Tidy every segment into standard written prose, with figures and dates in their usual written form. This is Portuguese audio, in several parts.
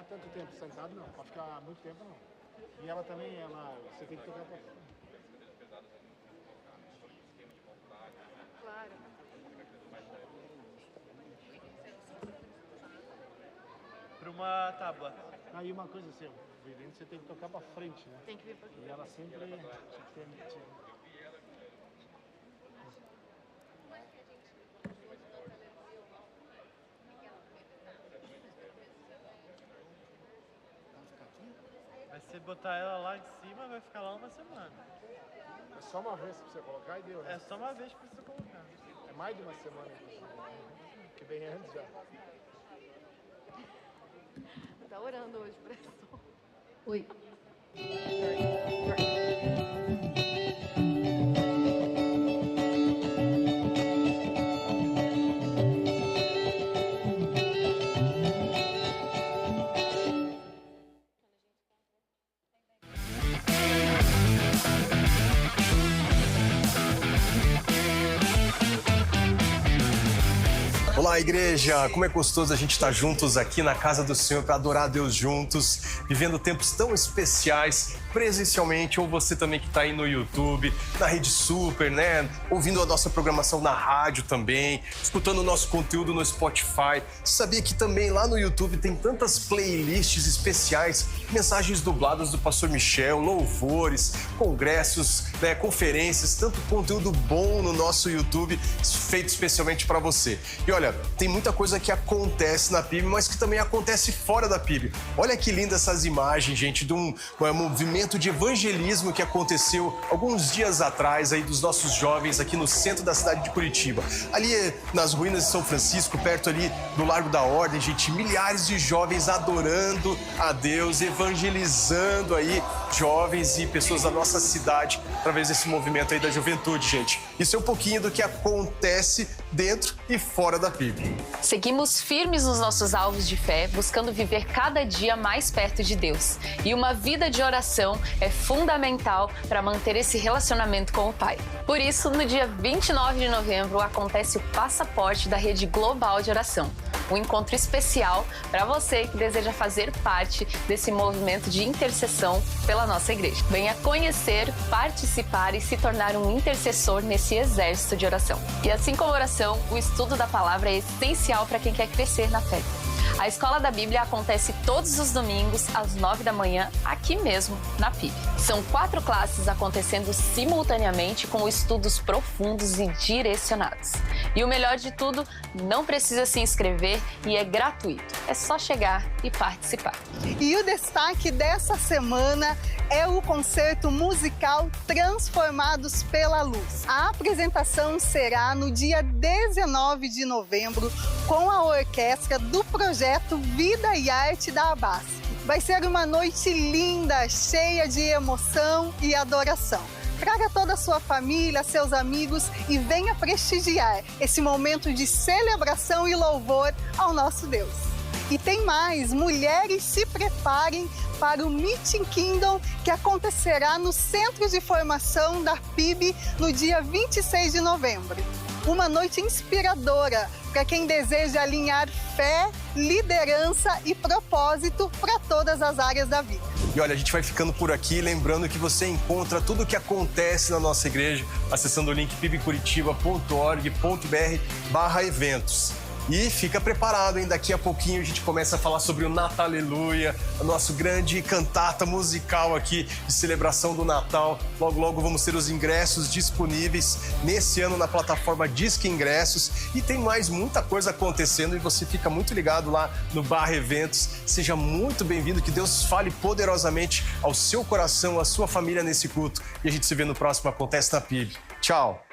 tanto tempo sentado, não. Pra ficar muito tempo, não. E ela também, você tem que tocar pra... Claro. Para uma tábua. Aí uma coisa assim, você tem que tocar pra frente, né? Tem que vir pra aqui. E ela sempre te permite. Mas se botar ela lá em cima, vai ficar lá uma semana. É só uma vez pra você colocar e deu, né? É só uma vez pra você colocar. É mais de uma semana que vem antes já. Tá orando hoje pra isso. Oi. Olá, igreja! Como é gostoso a gente estar juntos aqui na casa do Senhor para adorar a Deus juntos, vivendo tempos tão especiais, presencialmente, ou você também que está aí no YouTube, na Rede Super, né? Ouvindo a nossa programação na rádio também, escutando o nosso conteúdo no Spotify. Você sabia que também lá no YouTube tem tantas playlists especiais, mensagens dubladas do Pastor Michel, louvores, congressos, né, conferências, tanto conteúdo bom no nosso YouTube, feito especialmente para você. E olha, tem muita coisa que acontece na PIB, mas que também acontece fora da PIB. Olha que lindas essas imagens, gente, de um movimento de evangelismo que aconteceu alguns dias atrás aí dos nossos jovens aqui no centro da cidade de Curitiba. Ali nas ruínas de São Francisco, perto ali do Largo da Ordem, gente, milhares de jovens adorando a Deus, evangelizando aí jovens e pessoas da nossa cidade através desse movimento aí da juventude, gente. Isso é um pouquinho do que acontece dentro e fora da PIB. Seguimos firmes nos nossos alvos de fé, buscando viver cada dia mais perto de Deus. E uma vida de oração é fundamental para manter esse relacionamento com o Pai. Por isso, no dia 29 de novembro, acontece o Passaporte da Rede Global de Oração. Um encontro especial para você que deseja fazer parte desse movimento de intercessão pela nossa igreja. Venha conhecer, participar e se tornar um intercessor nesse exército de oração. E assim como a oração, o estudo da palavra é essencial para quem quer crescer na fé. A Escola da Bíblia acontece todos os domingos às 9 da manhã, aqui mesmo, na PIB. São 4 classes acontecendo simultaneamente com estudos profundos e direcionados. E o melhor de tudo, não precisa se inscrever e é gratuito. É só chegar e participar. E o destaque dessa semana é o concerto musical Transformados pela Luz. A apresentação será no dia 19 de novembro com a orquestra do projeto Vida e Arte da Abasc. Vai ser uma noite linda, cheia de emoção e adoração. Traga toda a sua família, seus amigos e venha prestigiar esse momento de celebração e louvor ao nosso Deus. E tem mais, mulheres se preparem para o Meeting Kingdom que acontecerá no Centro de Formação da PIB no dia 26 de novembro. Uma noite inspiradora para quem deseja alinhar fé, liderança e propósito para todas as áreas da vida. E olha, a gente vai ficando por aqui, lembrando que você encontra tudo o que acontece na nossa igreja acessando o link pibcuritiba.org.br/eventos. E fica preparado, hein? Daqui a pouquinho a gente começa a falar sobre o Nataleluia, o nosso grande cantata musical aqui de celebração do Natal. Logo, logo vamos ter os ingressos disponíveis nesse ano na plataforma Disque Ingressos. E tem mais muita coisa acontecendo e você fica muito ligado lá no /eventos. Seja muito bem-vindo, que Deus fale poderosamente ao seu coração, à sua família nesse culto. E a gente se vê no próximo Acontece na PIB. Tchau!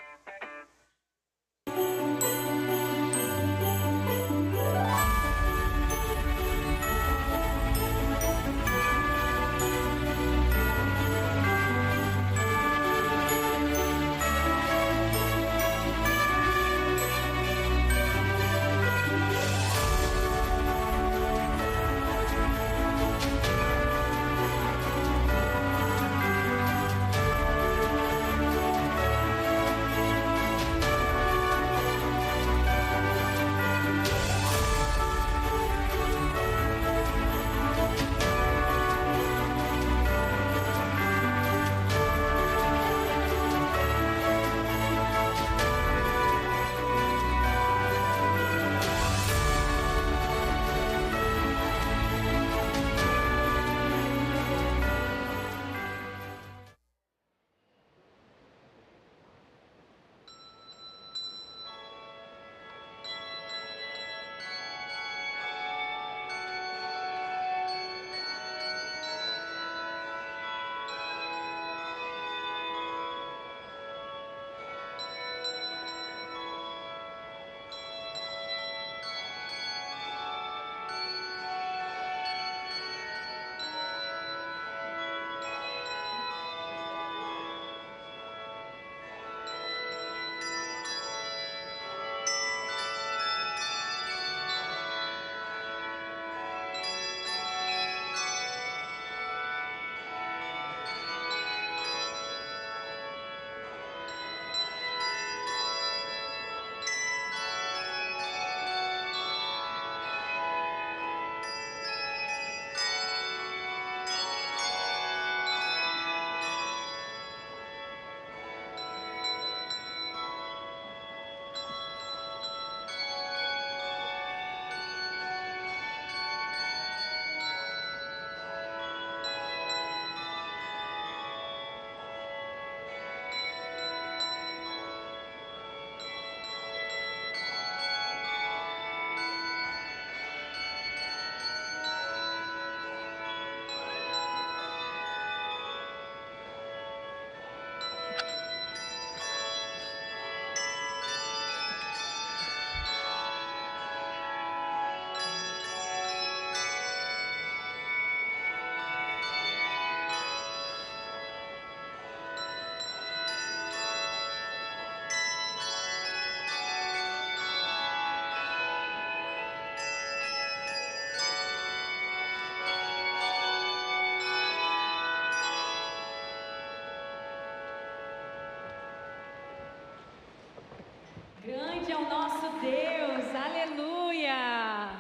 Deus, aleluia!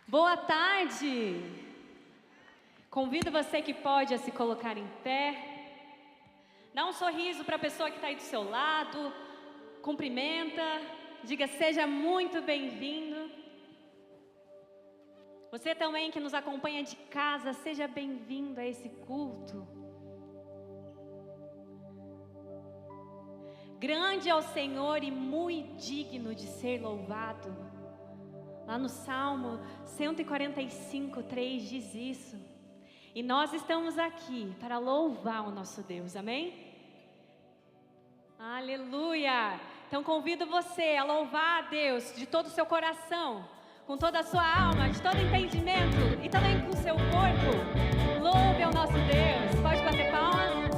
Boa tarde! Convido você que pode a se colocar em pé. Dá um sorriso para a pessoa que está aí do seu lado. Cumprimenta. Diga, seja muito bem-vindo. Você também que nos acompanha de casa, seja bem-vindo a esse culto. Grande é o Senhor e muito digno de ser louvado. Lá no Salmo 145:3 diz isso. E nós estamos aqui para louvar o nosso Deus, amém? Aleluia! Então convido você a louvar a Deus de todo o seu coração, com toda a sua alma, de todo entendimento e também com o seu corpo. Louve ao nosso Deus. Pode bater palmas?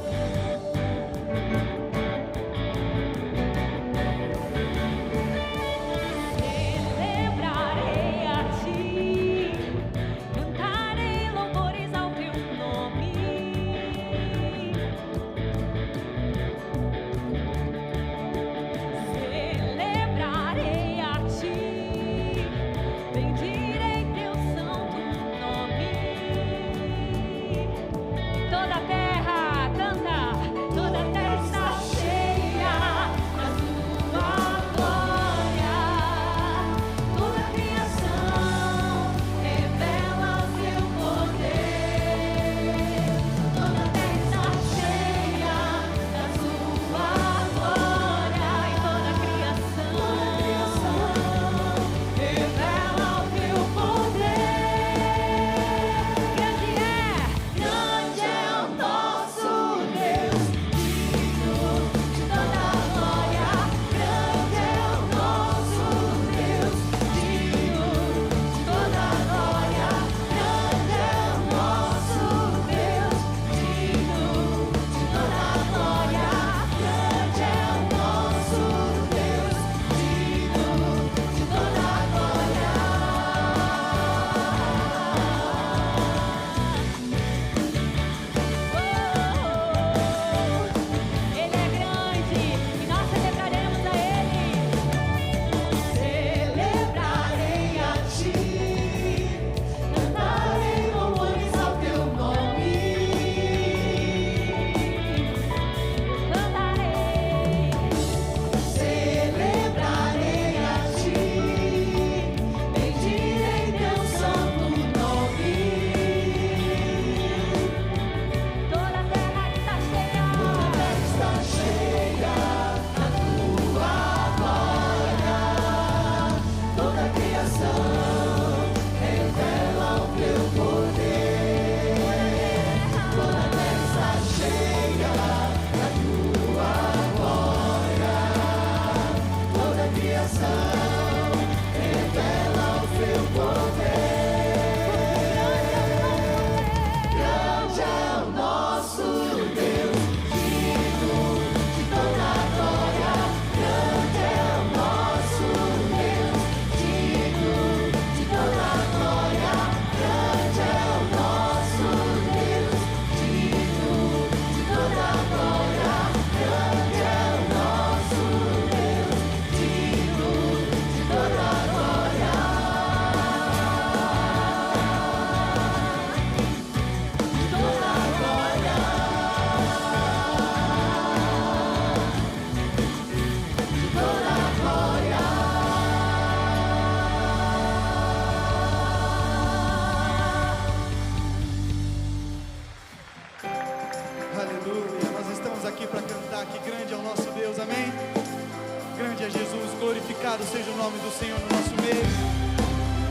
Glorificado seja o nome do Senhor no nosso meio.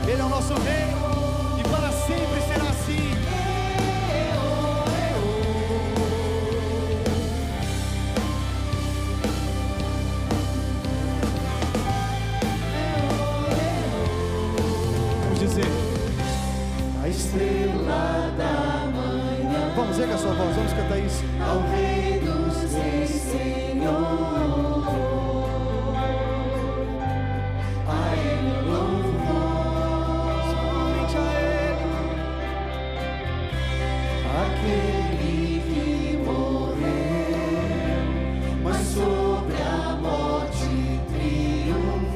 Ele é o nosso rei e para sempre será assim. Vamos dizer: a estrela da manhã. Vamos ver com a sua voz, vamos cantar isso. Ao Rei dos Reis, Senhor. Aquele que morreu, mas sobre a morte triunfou.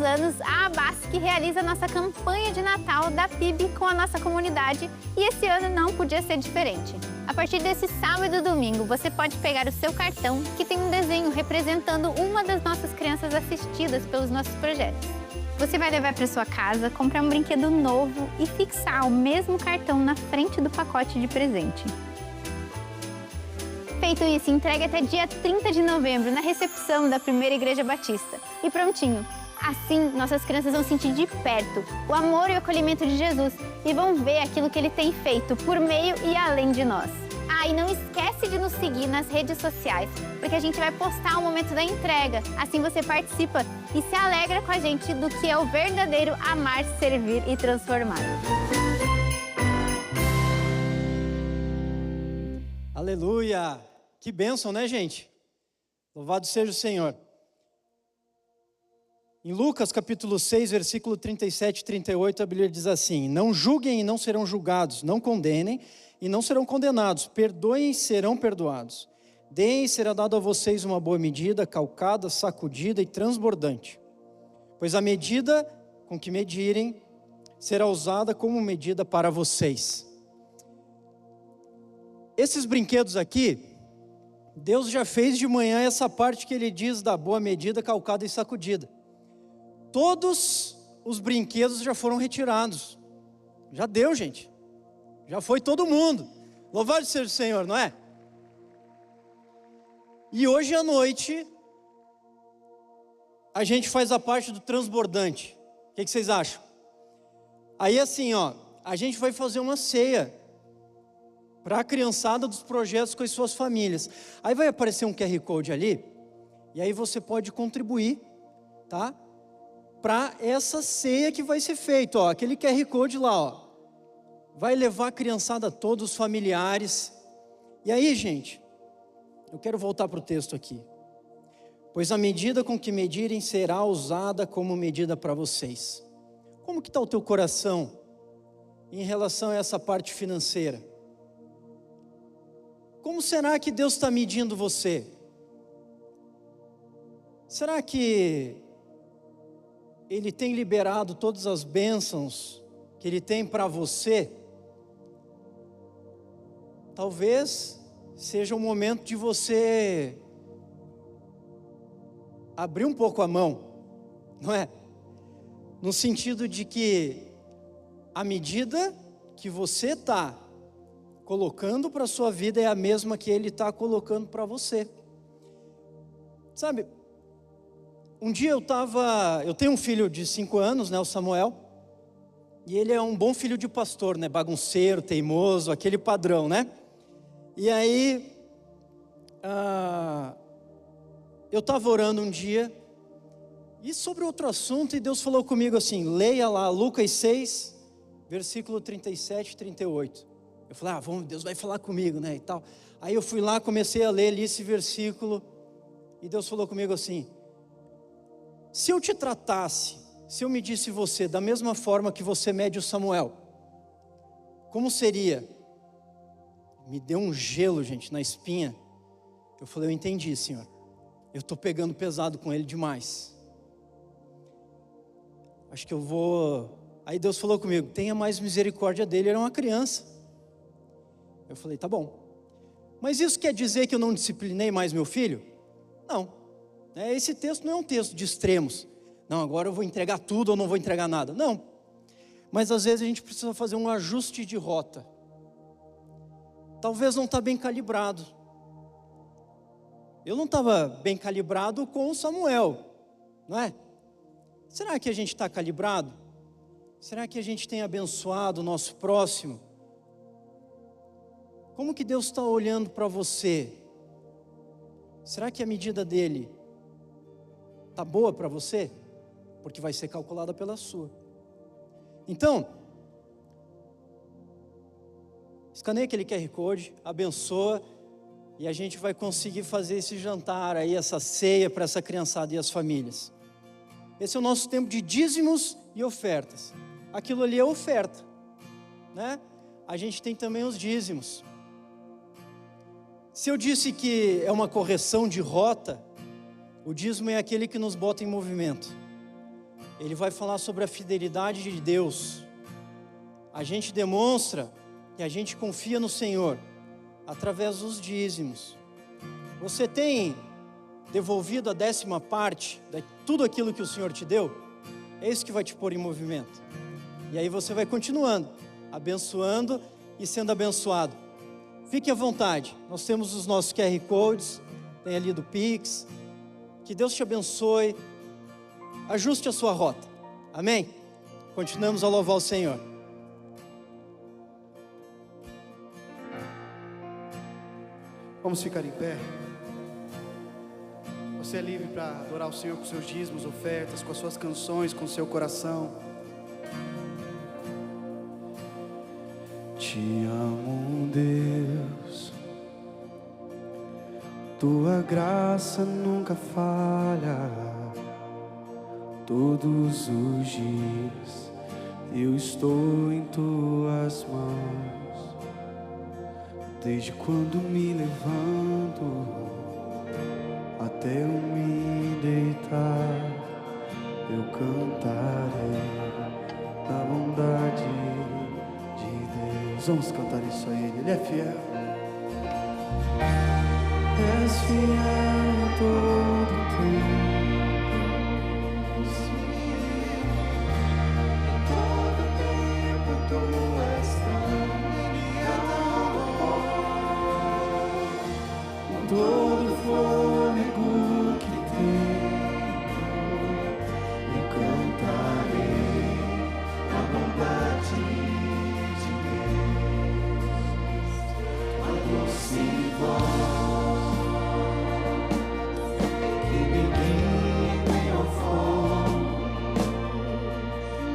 anos, a Abasc realiza a nossa campanha de Natal da PIB com a nossa comunidade e esse ano não podia ser diferente. A partir desse sábado e domingo, você pode pegar o seu cartão que tem um desenho representando uma das nossas crianças assistidas pelos nossos projetos. Você vai levar para sua casa, comprar um brinquedo novo e fixar o mesmo cartão na frente do pacote de presente. Feito isso, entregue até dia 30 de novembro na recepção da Primeira Igreja Batista. E prontinho! Assim, nossas crianças vão sentir de perto o amor e o acolhimento de Jesus e vão ver aquilo que Ele tem feito por meio e além de nós. Ah, e não esquece de nos seguir nas redes sociais, porque a gente vai postar o momento da entrega. Assim você participa e se alegra com a gente do que é o verdadeiro amar, servir e transformar. Aleluia! Que bênção, né, gente? Louvado seja o Senhor. Em Lucas, capítulo 6, versículo 37 e 38, a Bíblia diz assim: não julguem e não serão julgados, não condenem e não serão condenados, perdoem e serão perdoados. Deem e será dado a vocês uma boa medida, calcada, sacudida e transbordante. Pois a medida com que medirem será usada como medida para vocês. Esses brinquedos aqui, Deus já fez de manhã essa parte que Ele diz da boa medida, calcada e sacudida. Todos os brinquedos já foram retirados. Já deu, gente. Já foi todo mundo. Louvado seja o Senhor, não é? E hoje à noite, a gente faz a parte do transbordante. O que vocês acham? Aí assim, ó, a gente vai fazer uma ceia para a criançada dos projetos com as suas famílias. Aí vai aparecer um QR Code ali, e aí você pode contribuir, tá? Para essa ceia que vai ser feita, ó, aquele QR Code lá, ó, vai levar a criançada todos, os familiares. E aí, gente, eu quero voltar para o texto aqui. Pois a medida com que medirem será usada como medida para vocês. Como que está o teu coração em relação a essa parte financeira? Como será que Deus está medindo você? Será que Ele tem liberado todas as bênçãos que Ele tem para você? Talvez seja o momento de você abrir um pouco a mão, não é? No sentido de que a medida que você está colocando para a sua vida é a mesma que Ele está colocando para você. Sabe, um dia eu tenho um filho de 5 anos, né, o Samuel, e ele é um bom filho de pastor, né, bagunceiro, teimoso, aquele padrão, né? E aí, eu estava orando um dia, e sobre outro assunto, e Deus falou comigo assim: leia lá Lucas 6, versículo 37 e 38. Eu falei, Deus vai falar comigo, né, e tal. Aí eu fui lá, comecei a ler ali esse versículo, e Deus falou comigo assim: se eu te tratasse, se eu medisse você da mesma forma que você mede o Samuel, como seria? Me deu um gelo, gente, na espinha. Eu falei, eu entendi, Senhor. Eu estou pegando pesado com ele demais. Acho que eu vou... Aí Deus falou comigo, tenha mais misericórdia dele, ele era uma criança. Eu falei, tá bom. Mas isso quer dizer que eu não disciplinei mais meu filho? Não. Esse texto não é um texto de extremos. Não, agora eu vou entregar tudo ou não vou entregar nada. Não. Mas às vezes a gente precisa fazer um ajuste de rota. Talvez não está bem calibrado. Eu não estava bem calibrado com o Samuel, não é? Será que a gente está calibrado? Será que a gente tem abençoado o nosso próximo? Como que Deus está olhando para você? Será que a medida dele está boa para você? Porque vai ser calculada pela sua. Então, escaneia aquele QR Code, abençoa, e a gente vai conseguir fazer esse jantar aí, essa ceia para essa criançada e as famílias. Esse é o nosso tempo de dízimos e ofertas. Aquilo ali é oferta, né? A gente tem também os dízimos. Se eu disse que é uma correção de rota, o dízimo é aquele que nos bota em movimento. ele vai falar sobre a fidelidade de Deus. A gente demonstra que a gente confia no Senhor através dos dízimos. Você tem devolvido a 10ª parte de tudo aquilo que o Senhor te deu? É isso que vai te pôr em movimento. E aí você vai continuando, abençoando e sendo abençoado. Fique à vontade, nós temos os nossos QR Codes, tem ali do Pix. Que Deus te abençoe, ajuste a sua rota, amém? Continuamos a louvar o Senhor. Vamos ficar em pé. Você é livre para adorar o Senhor com seus dízimos, ofertas, com as suas canções, com o seu coração. Te amo, Deus. Tua graça nunca falha. Todos os dias eu estou em tuas mãos. Desde quando me levanto até eu me deitar, eu cantarei a bondade de Deus. Vamos cantar isso a Ele, Ele é fiel. És fiel em todo o tempo. Todo fôlego que tenho, eu cantarei a bondade de Deus. A doce voz que me guia ao fogo,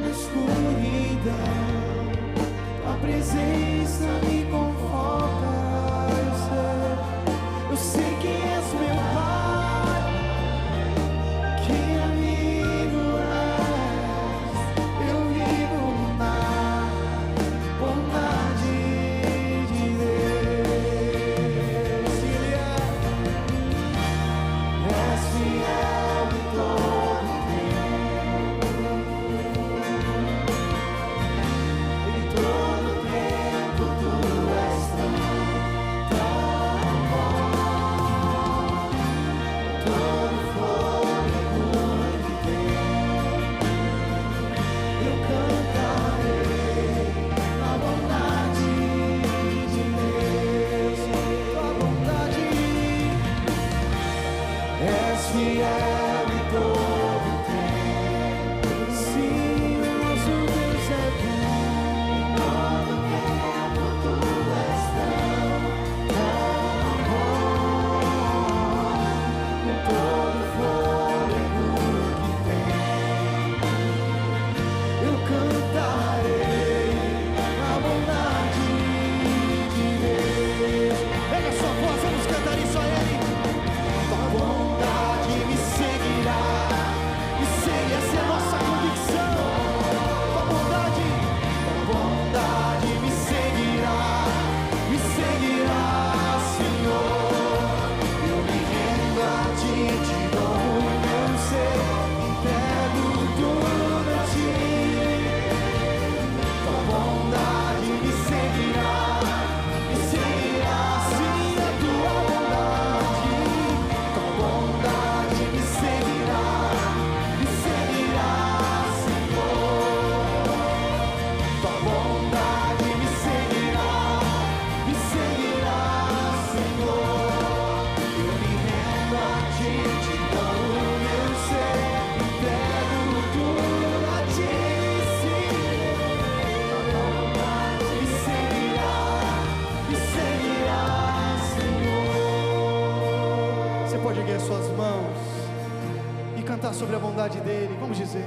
na escuridão, a presença me conforta. Eu sei que és meu Pai, que amigo és. Eu vivo na bondade de Deus. Ele és fiel em todo o tempo. Em todo o tempo tu és tão sobre a bondade dele, vamos dizer: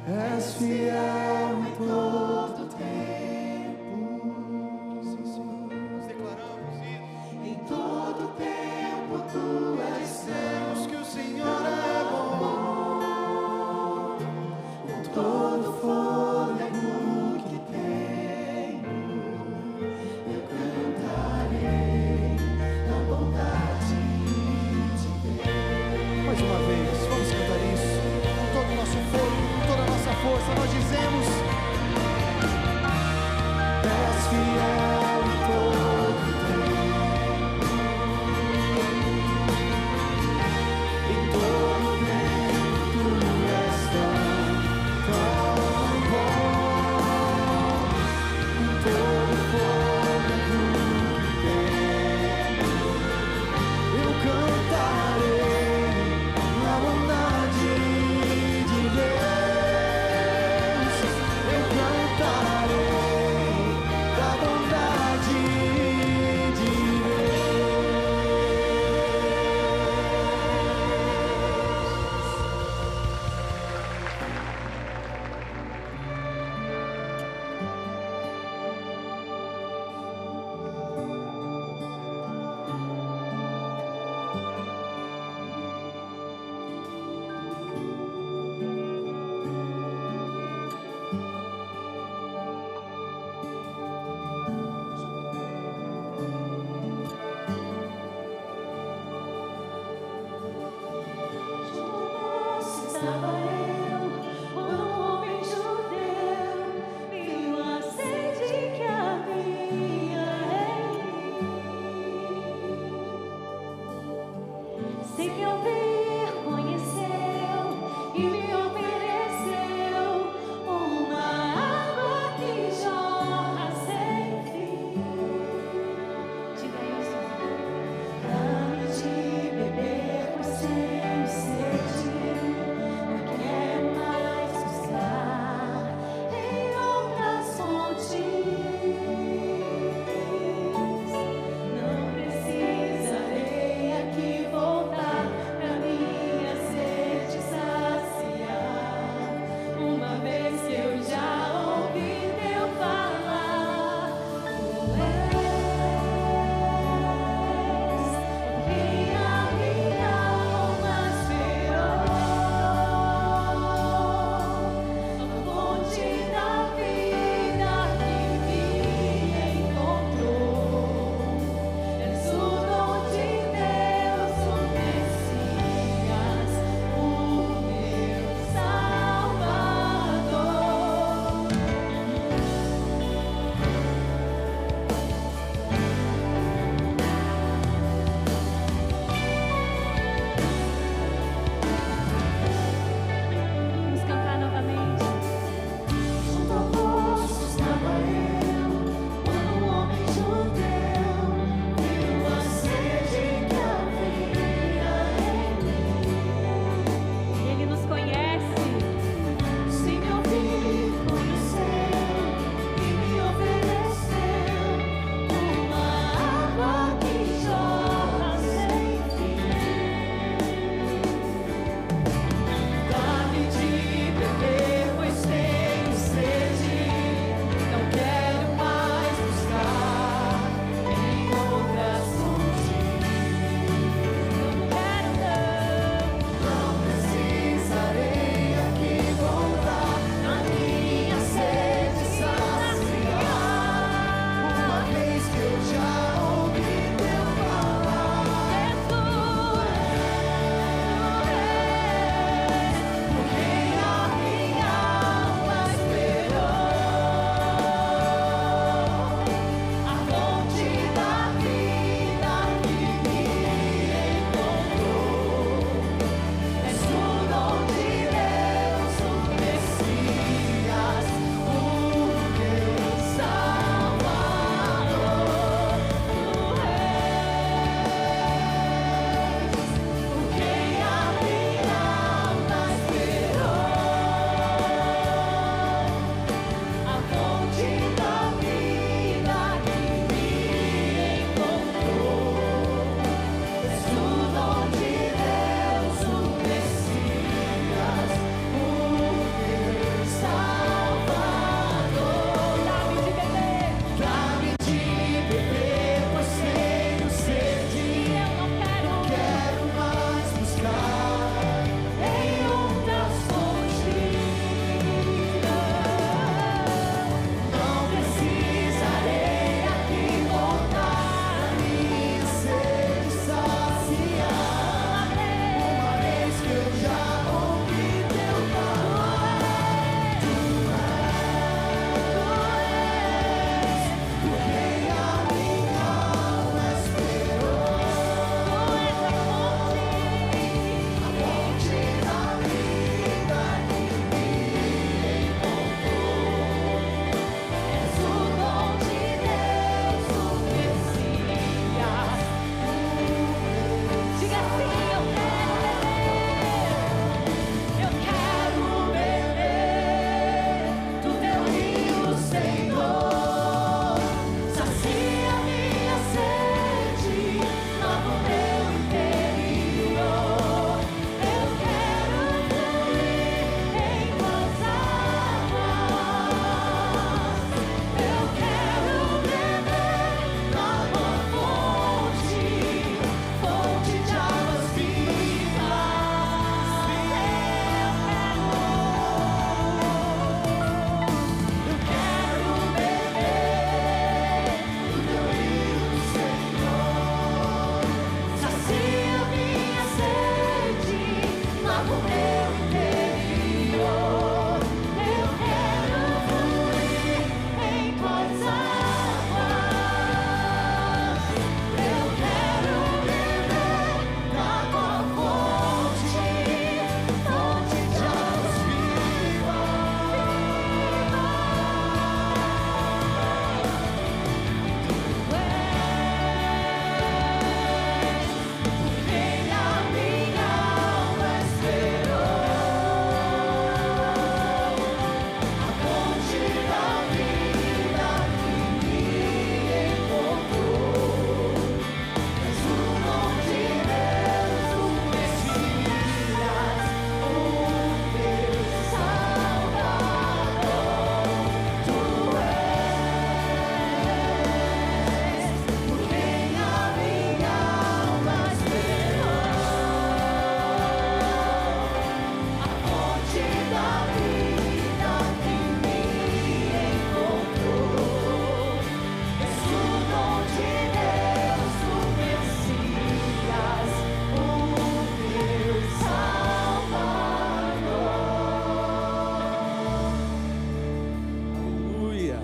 és fiel em todo o tempo. Sim, Senhor, nós declaramos isso. Em todo o tempo tu és Deus, que o Senhor é bom. Com todo fôlego que tenho, eu cantarei a bondade. Mais uma vez, vamos cantar isso. dizemos: és fiel em todo tempo, em todo tempo tu és tão bom, com todo fôlego que tenho, eu cantarei na bondade de Deus, eu cantarei da bondade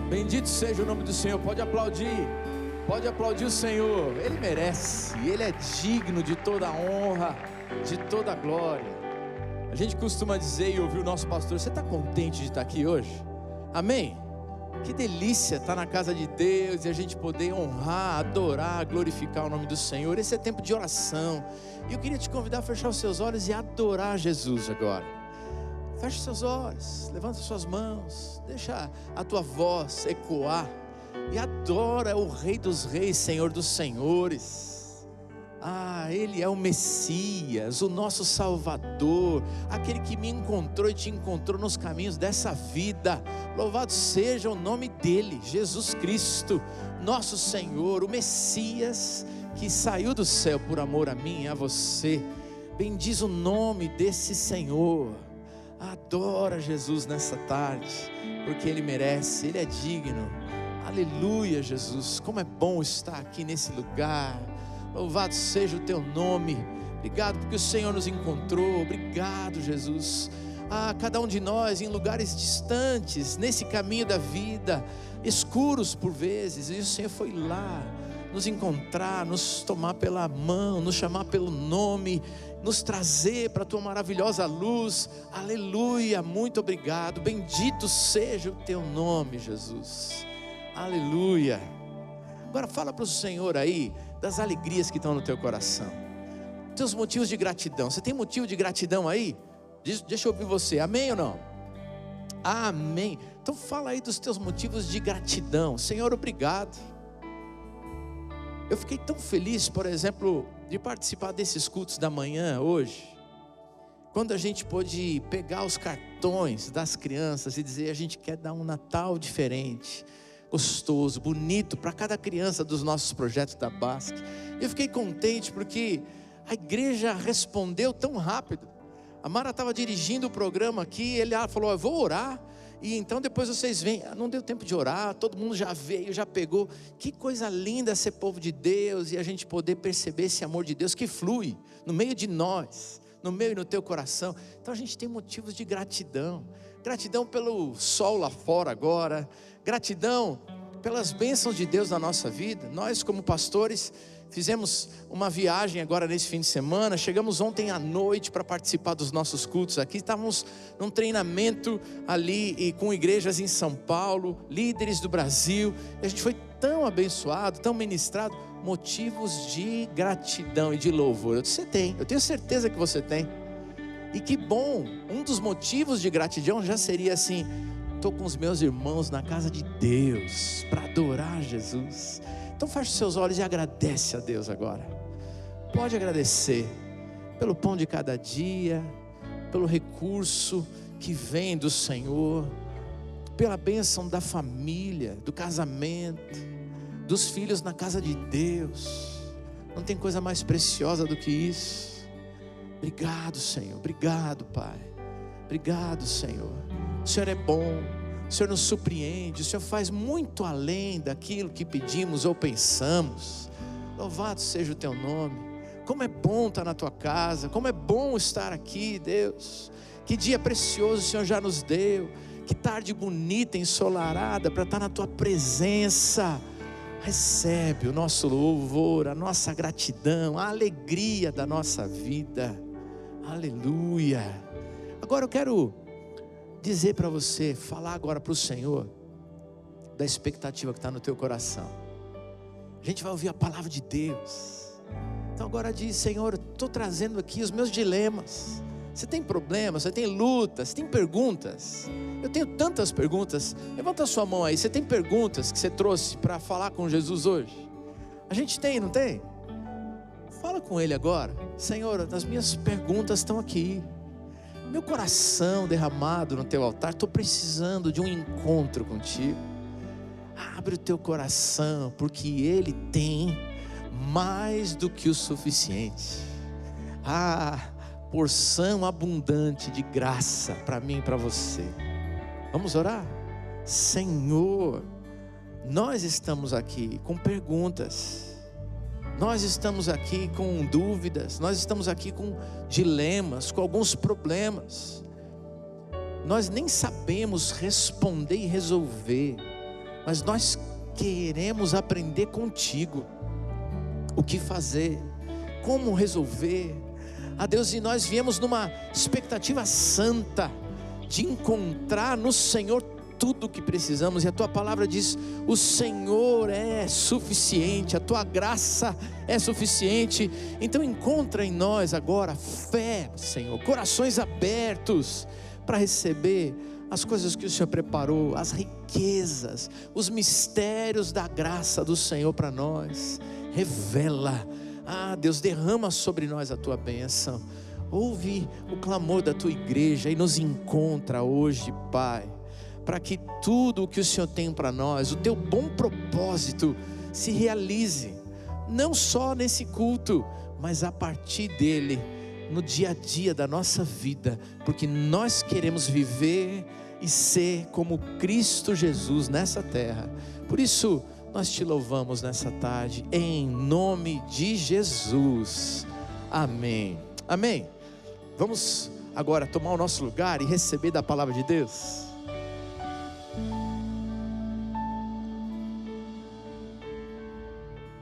Bendito seja o nome do Senhor. Pode aplaudir o Senhor. Ele merece, Ele é digno de toda a honra, de toda a glória. A gente costuma dizer e ouvir o nosso pastor: você está contente de estar aqui hoje? Amém? Que delícia estar na casa de Deus e a gente poder honrar, adorar, glorificar o nome do Senhor. Esse é tempo de oração. E eu queria te convidar a fechar os seus olhos e adorar Jesus agora. Feche os seus olhos, levanta as suas mãos, deixa a tua voz ecoar e adora o Rei dos Reis, Senhor dos Senhores. Ele é o Messias, o nosso Salvador, aquele que me encontrou e te encontrou nos caminhos dessa vida. Louvado seja o nome dele, Jesus Cristo, nosso Senhor, o Messias que saiu do céu por amor a mim e a você. Bendiz o nome desse Senhor. Adora Jesus nessa tarde, porque Ele merece, Ele é digno. Aleluia, Jesus, como é bom estar aqui nesse lugar. Louvado seja o teu nome. Obrigado porque o Senhor nos encontrou. Obrigado, Jesus. Cada um de nós em lugares distantes, nesse caminho da vida, escuros por vezes, e o Senhor foi lá nos encontrar, nos tomar pela mão, nos chamar pelo nome, nos trazer para a tua maravilhosa luz. Aleluia, muito obrigado. Bendito seja o teu nome, Jesus. Aleluia. Agora fala para o Senhor aí das alegrias que estão no teu coração, teus motivos de gratidão. Você tem motivo de gratidão aí? Deixa eu ouvir você, amém ou não? Amém. Então fala aí dos teus motivos de gratidão. Senhor, obrigado. Eu fiquei tão feliz, por exemplo, de participar desses cultos da manhã hoje, quando a gente pôde pegar os cartões das crianças e dizer: a gente quer dar um Natal diferente, gostoso, bonito para cada criança dos nossos projetos da BASC. Eu fiquei contente porque a igreja respondeu tão rápido. A Mara estava dirigindo o programa aqui, ela falou: eu vou orar, e então depois vocês vêm. Não deu tempo de orar, todo mundo já veio, já pegou. Que coisa linda ser povo de Deus e a gente poder perceber esse amor de Deus que flui no meio de nós, no meu e no teu coração. Então a gente tem motivos de gratidão. Gratidão pelo sol lá fora agora, gratidão pelas bênçãos de Deus na nossa vida. Nós, como pastores, fizemos uma viagem agora nesse fim de semana. Chegamos ontem à noite para participar dos nossos cultos aqui. Estávamos num treinamento ali e com igrejas em São Paulo, líderes do Brasil. E a gente foi tão abençoado, tão ministrado. Motivos de gratidão e de louvor. Você tem, eu tenho certeza que você tem. E que bom, um dos motivos de gratidão já seria assim: estou com os meus irmãos na casa de Deus para adorar Jesus. Então feche seus olhos e agradece a Deus agora. Pode agradecer pelo pão de cada dia, pelo recurso que vem do Senhor, pela bênção da família, do casamento, dos filhos na casa de Deus. Não tem coisa mais preciosa do que isso. Obrigado, Senhor. Obrigado, Pai. Obrigado, Senhor. O Senhor é bom. O Senhor nos surpreende. O Senhor faz muito além daquilo que pedimos ou pensamos. Louvado seja o teu nome. Como é bom estar na tua casa. Como é bom estar aqui, Deus. Que dia precioso o Senhor já nos deu. Que tarde bonita, ensolarada, para estar na tua presença. Recebe o nosso louvor, a nossa gratidão, a alegria da nossa vida. Aleluia. Agora eu quero dizer para você, falar agora para o Senhor da expectativa que está no teu coração. A gente vai ouvir a palavra de Deus. Então agora diz: Senhor, eu estou trazendo aqui os meus dilemas. Você tem problemas, você tem lutas, você tem perguntas. Eu tenho tantas perguntas. Levanta a sua mão aí. Você tem perguntas que você trouxe para falar com Jesus hoje? A gente tem, não tem? Fala com Ele agora. Senhor, as minhas perguntas estão aqui. Meu coração derramado no teu altar. Estou precisando de um encontro contigo. Abre o teu coração, porque Ele tem mais do que o suficiente. Porção abundante de graça para mim e para você. Vamos orar? Senhor, nós estamos aqui com perguntas. Nós estamos aqui com dúvidas, nós estamos aqui com dilemas, com alguns problemas. Nós nem sabemos responder e resolver, mas nós queremos aprender contigo o que fazer, como resolver. Deus, e nós viemos numa expectativa santa de encontrar no Senhor tudo o que precisamos, e a tua palavra diz: o Senhor é suficiente, a tua graça é suficiente. Então encontra em nós agora fé, Senhor, corações abertos para receber as coisas que o Senhor preparou, as riquezas, os mistérios da graça do Senhor para nós. Revela, Deus, derrama sobre nós a tua bênção. Ouve o clamor da tua igreja e nos encontra hoje, Pai, para que tudo o que o Senhor tem para nós, o teu bom propósito, se realize, não só nesse culto, mas a partir dele, no dia a dia da nossa vida, porque nós queremos viver e ser como Cristo Jesus nessa terra. Por isso nós te louvamos nessa tarde, em nome de Jesus, amém, amém. Vamos agora tomar o nosso lugar e receber da palavra de Deus.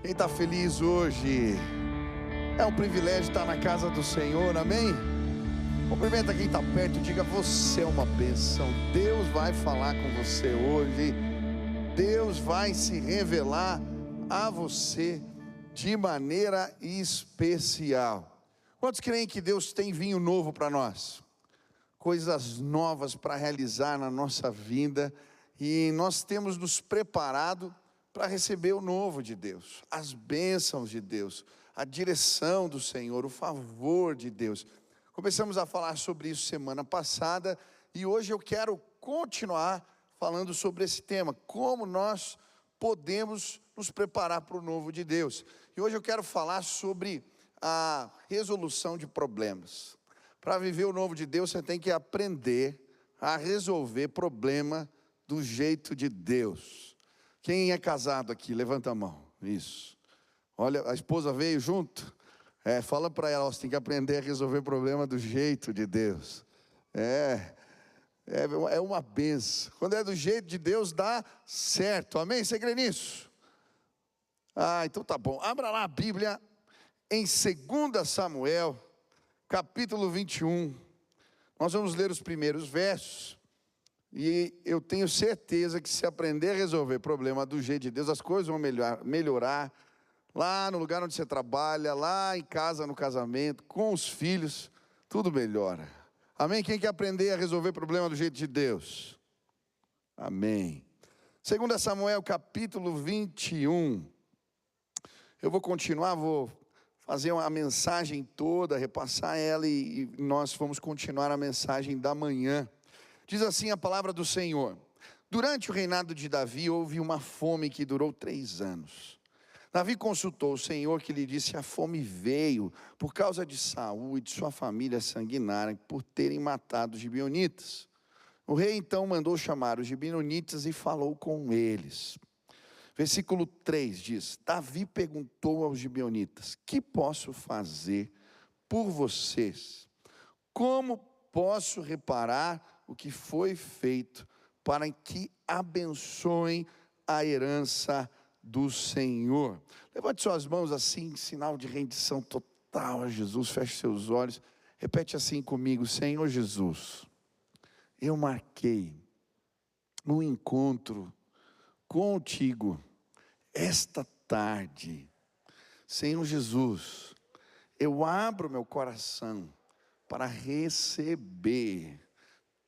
Quem está feliz hoje? É um privilégio estar na casa do Senhor, amém? Cumprimenta quem está perto, diga: você é uma bênção. Deus vai falar com você hoje. Deus vai se revelar a você de maneira especial. Quantos creem que Deus tem vinho novo para nós? Coisas novas para realizar na nossa vida, e nós temos nos preparado para receber o novo de Deus, as bênçãos de Deus, a direção do Senhor, o favor de Deus. Começamos a falar sobre isso semana passada, e hoje eu quero continuar falando sobre esse tema, como nós podemos nos preparar para o novo de Deus. E hoje eu quero falar sobre a resolução de problemas. Para viver o novo de Deus, você tem que aprender a resolver problema do jeito de Deus. Quem é casado aqui? Levanta a mão. Isso. Olha, a esposa veio junto. Fala para ela: você tem que aprender a resolver problema do jeito de Deus. É uma benção. Quando é do jeito de Deus, dá certo. Amém? Você crê nisso? Então tá bom. Abra lá a Bíblia em 2 Samuel, capítulo 21. Nós vamos ler os primeiros versos. E eu tenho certeza que se aprender a resolver problema do jeito de Deus, as coisas vão melhorar. Lá no lugar onde você trabalha, lá em casa, no casamento, com os filhos, tudo melhora. Amém? Quem quer aprender a resolver problema do jeito de Deus? Amém. 2 Samuel capítulo 21. Eu vou continuar, vou fazer a mensagem toda, repassar ela, e nós vamos continuar a mensagem da manhã. Diz assim a palavra do Senhor: durante o reinado de Davi houve uma fome que durou 3 anos. Davi consultou o Senhor, que lhe disse: a fome veio por causa de Saul e de sua família sanguinária, por terem matado os gibeonitas. O rei então mandou chamar os gibeonitas e falou com eles. Versículo 3 diz: Davi perguntou aos gibeonitas: que posso fazer por vocês? Como posso reparar o que foi feito para que abençoem a herança do Senhor? Levante suas mãos assim, em sinal de rendição total a Jesus. Feche seus olhos, repete assim comigo: Senhor Jesus, eu marquei um encontro contigo esta tarde. Senhor Jesus, eu abro meu coração para receber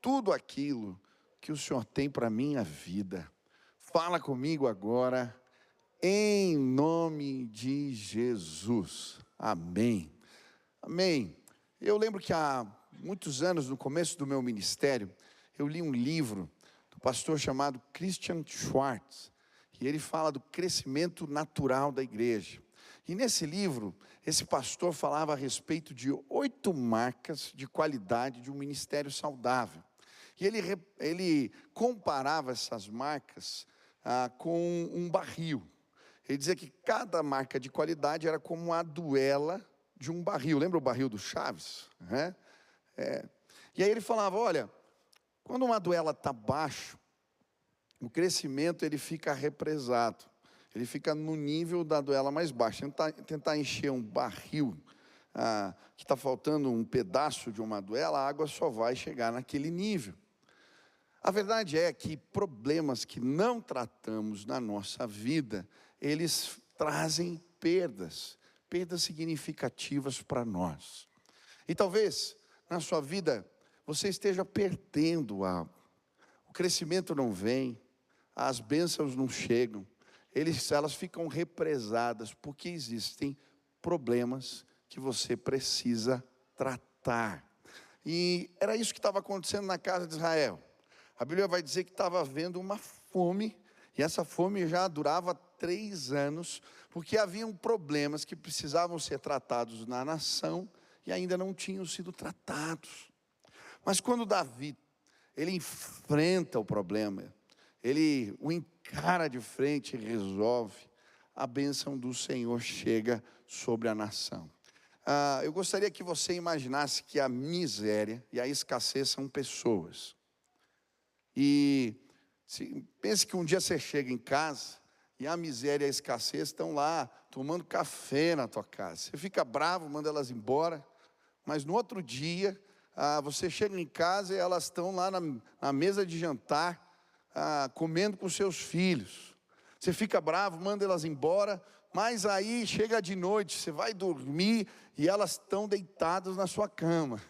tudo aquilo que o Senhor tem para a minha vida. Fala comigo agora, em nome de Jesus. Amém. Amém. Eu lembro que há muitos anos, no começo do meu ministério, eu li um livro do pastor chamado Christian Schwartz, e ele fala do crescimento natural da igreja. E nesse livro, esse pastor falava a respeito de 8 marcas de qualidade de um ministério saudável. E ele comparava essas marcas com um barril. Ele dizia que cada marca de qualidade era como a duela de um barril. Lembra o barril do Chaves? E aí ele falava: olha, quando uma duela está baixo, o crescimento ele fica represado. Ele fica no nível da doela mais baixa. Tentar encher um barril que está faltando um pedaço de uma doela, a água só vai chegar naquele nível. A verdade é que problemas que não tratamos na nossa vida, eles trazem perdas significativas para nós. E talvez na sua vida você esteja perdendo algo. O crescimento não vem, as bênçãos não chegam, elas ficam represadas porque existem problemas que você precisa tratar. E era isso que estava acontecendo na casa de Israel. A Bíblia vai dizer que estava havendo uma fome, e essa fome já durava 3 anos, porque haviam problemas que precisavam ser tratados na nação e ainda não tinham sido tratados. Mas quando Davi, ele enfrenta o problema, ele o encara de frente e resolve, a bênção do Senhor chega sobre a nação. Eu gostaria que você imaginasse que a miséria e a escassez são pessoas. E pense que um dia você chega em casa e a miséria e a escassez estão lá tomando café na tua casa. Você fica bravo, manda elas embora, mas no outro dia você chega em casa e elas estão lá na mesa de jantar, comendo com seus filhos. Você fica bravo, manda elas embora, mas aí chega de noite, você vai dormir e elas estão deitadas na sua cama.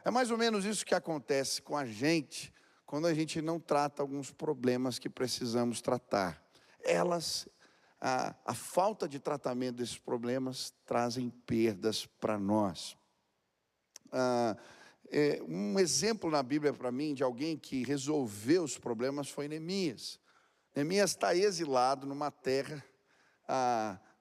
É mais ou menos isso que acontece com a gente quando a gente não trata alguns problemas que precisamos tratar. A falta de tratamento desses problemas trazem perdas para nós. Um exemplo na Bíblia para mim de alguém que resolveu os problemas foi Neemias. Neemias está exilado numa terra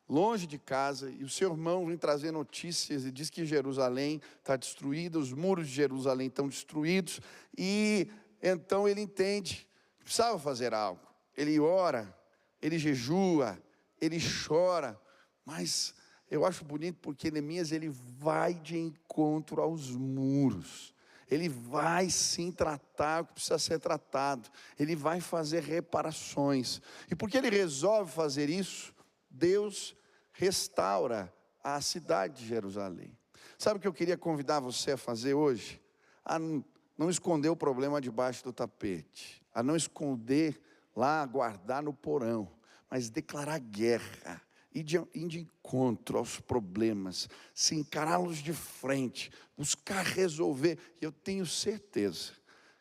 longe de casa, e o seu irmão vem trazer notícias e diz que Jerusalém está destruída, os muros de Jerusalém estão destruídos, e então ele entende que precisava fazer algo. Ele ora, ele jejua, ele chora, mas eu acho bonito porque Neemias ele vai de encontro aos muros. Ele vai sim tratar o que precisa ser tratado. Ele vai fazer reparações. E porque ele resolve fazer isso, Deus restaura a cidade de Jerusalém. Sabe o que eu queria convidar você a fazer hoje? A não esconder o problema debaixo do tapete. A não esconder lá, guardar no porão. Mas declarar guerra. Ir de encontro aos problemas, se encará-los de frente, buscar resolver. E eu tenho certeza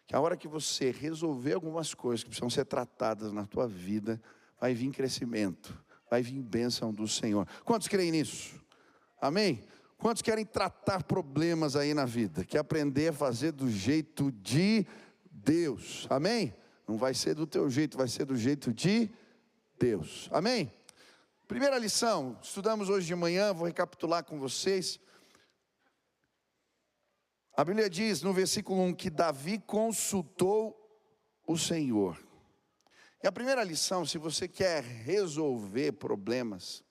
que a hora que você resolver algumas coisas que precisam ser tratadas na tua vida, vai vir crescimento, vai vir bênção do Senhor. Quantos creem nisso? Amém? Quantos querem tratar problemas aí na vida? Quer aprender a fazer do jeito de Deus? Amém? Não vai ser do teu jeito, vai ser do jeito de Deus. Amém? Primeira lição, estudamos hoje de manhã, vou recapitular com vocês. A Bíblia diz no versículo 1 que Davi consultou o Senhor. E a primeira lição, se você quer resolver problemas,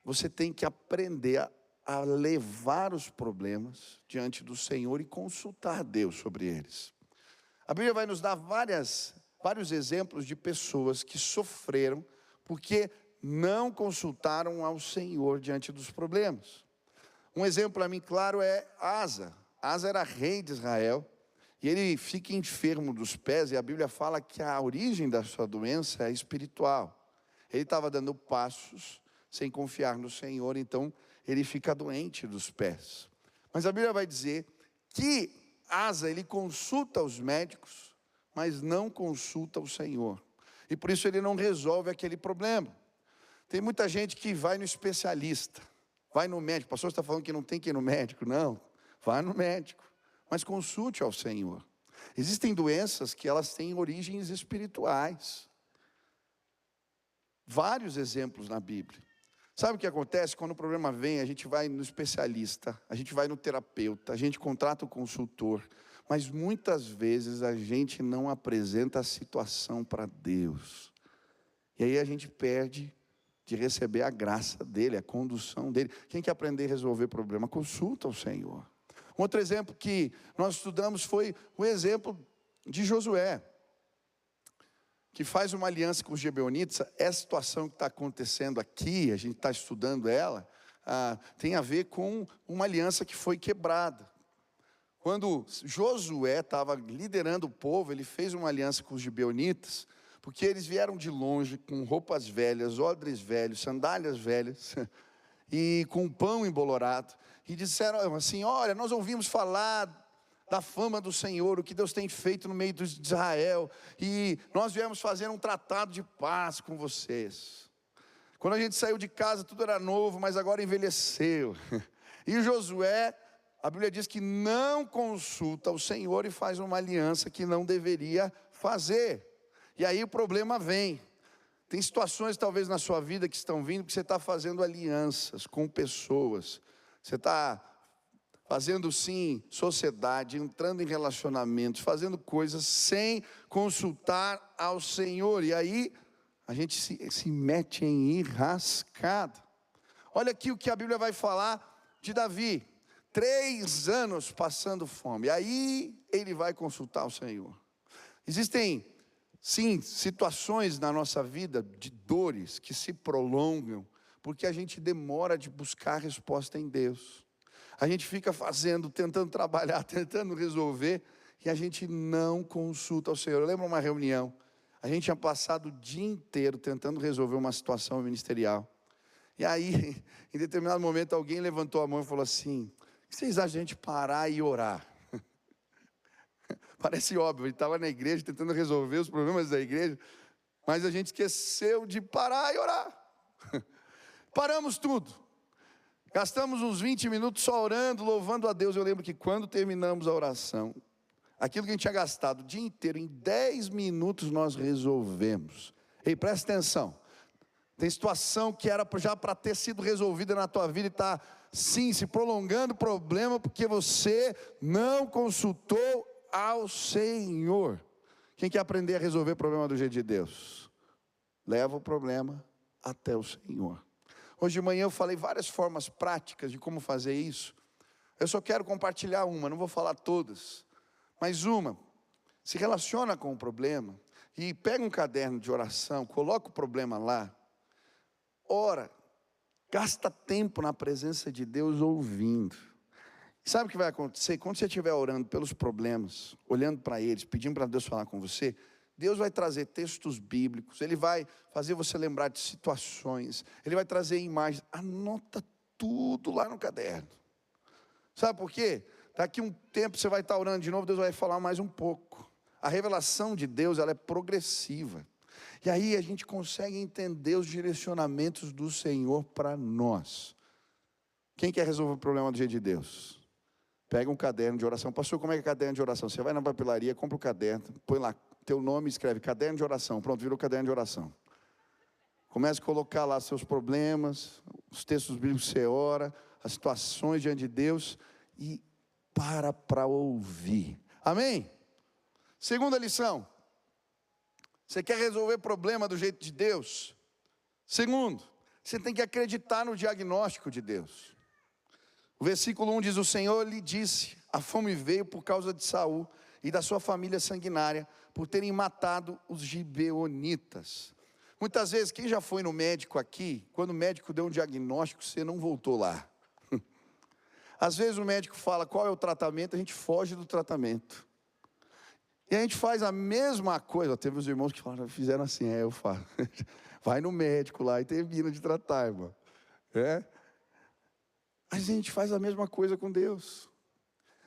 você tem que aprender a levar os problemas diante do Senhor e consultar Deus sobre eles. A Bíblia vai nos dar vários exemplos de pessoas que sofreram porque não consultaram ao Senhor diante dos problemas. Um exemplo para mim claro é Asa. Asa era rei de Israel e ele fica enfermo dos pés, e a Bíblia fala que a origem da sua doença é espiritual. Ele estava dando passos sem confiar no Senhor, então ele fica doente dos pés. Mas a Bíblia vai dizer que Asa, ele consulta os médicos, mas não consulta o Senhor. E por isso ele não resolve aquele problema. Tem muita gente que vai no especialista, vai no médico. O pastor está falando que não tem que ir no médico. Não, vai no médico, mas consulte ao Senhor. Existem doenças que elas têm origens espirituais. Vários exemplos na Bíblia. Sabe o que acontece? Quando o problema vem, a gente vai no especialista, a gente vai no terapeuta, a gente contrata o consultor, mas muitas vezes a gente não apresenta a situação para Deus. E aí a gente perde de receber a graça dele, a condução dele. Quem quer aprender a resolver problema, consulta o Senhor. Um outro exemplo que nós estudamos foi o exemplo de Josué, que faz uma aliança com os gibeonitas. Essa situação que está acontecendo aqui, a gente está estudando ela, tem a ver com uma aliança que foi quebrada. Quando Josué estava liderando o povo, ele fez uma aliança com os gibeonitas, porque eles vieram de longe com roupas velhas, odres velhos, sandálias velhas, e com pão embolorado, e disseram assim: olha, nós ouvimos falar da fama do Senhor, o que Deus tem feito no meio de Israel, e nós viemos fazer um tratado de paz com vocês. Quando a gente saiu de casa, tudo era novo, mas agora envelheceu. E Josué, a Bíblia diz que não consulta o Senhor e faz uma aliança que não deveria fazer. E aí o problema vem. Tem situações talvez na sua vida que estão vindo, que você está fazendo alianças com pessoas. Você está fazendo sim sociedade, entrando em relacionamentos, fazendo coisas sem consultar ao Senhor. E aí a gente se mete em enrascada. Olha aqui o que a Bíblia vai falar de Davi. 3 anos passando fome. Aí ele vai consultar o Senhor. Existem, sim, situações na nossa vida de dores que se prolongam, porque a gente demora de buscar resposta em Deus. A gente fica fazendo, tentando trabalhar, tentando resolver, e a gente não consulta o Senhor. Eu lembro uma reunião, a gente tinha passado o dia inteiro tentando resolver uma situação ministerial. E aí, em determinado momento, alguém levantou a mão e falou assim: o que vocês acham de a gente parar e orar? Parece óbvio, ele estava na igreja tentando resolver os problemas da igreja, mas a gente esqueceu de parar e orar. Paramos tudo. Gastamos uns 20 minutos só orando, louvando a Deus. Eu lembro que quando terminamos a oração, aquilo que a gente tinha gastado o dia inteiro, em 10 minutos nós resolvemos. Ei, presta atenção. Tem situação que era já para ter sido resolvida na tua vida e está, sim, se prolongando o problema porque você não consultou ao Senhor. Quem quer aprender a resolver o problema do jeito de Deus? Leva o problema até o Senhor. Hoje de manhã eu falei várias formas práticas de como fazer isso. Eu só quero compartilhar uma, não vou falar todas, mas uma. Se relaciona com o problema e pega um caderno de oração, coloca o problema lá, ora, gasta tempo na presença de Deus ouvindo. Sabe o que vai acontecer? Quando você estiver orando pelos problemas, olhando para eles, pedindo para Deus falar com você, Deus vai trazer textos bíblicos, Ele vai fazer você lembrar de situações, Ele vai trazer imagens. Anota tudo lá no caderno. Sabe por quê? Daqui um tempo você vai estar orando de novo, Deus vai falar mais um pouco. A revelação de Deus, ela é progressiva. E aí a gente consegue entender os direcionamentos do Senhor para nós. Quem quer resolver o problema do jeito de Deus? Pega um caderno de oração. Pastor, como é que é caderno de oração? Você vai na papelaria, compra o caderno, põe lá teu nome e escreve caderno de oração. Pronto, virou caderno de oração. Comece a colocar lá seus problemas, os textos bíblicos que você ora, as situações diante de Deus e para ouvir. Amém? Segunda lição. Você quer resolver problema do jeito de Deus? Segundo, você tem que acreditar no diagnóstico de Deus. O versículo 1 diz: o Senhor lhe disse, a fome veio por causa de Saul e da sua família sanguinária, por terem matado os gibeonitas. Muitas vezes, quem já foi no médico aqui, quando o médico deu um diagnóstico, você não voltou lá. Às vezes o médico fala qual é o tratamento, a gente foge do tratamento. E a gente faz a mesma coisa. Teve os irmãos que falaram, fizeram assim, eu falo. Vai no médico lá e termina de tratar, irmão. Mas a gente faz a mesma coisa com Deus.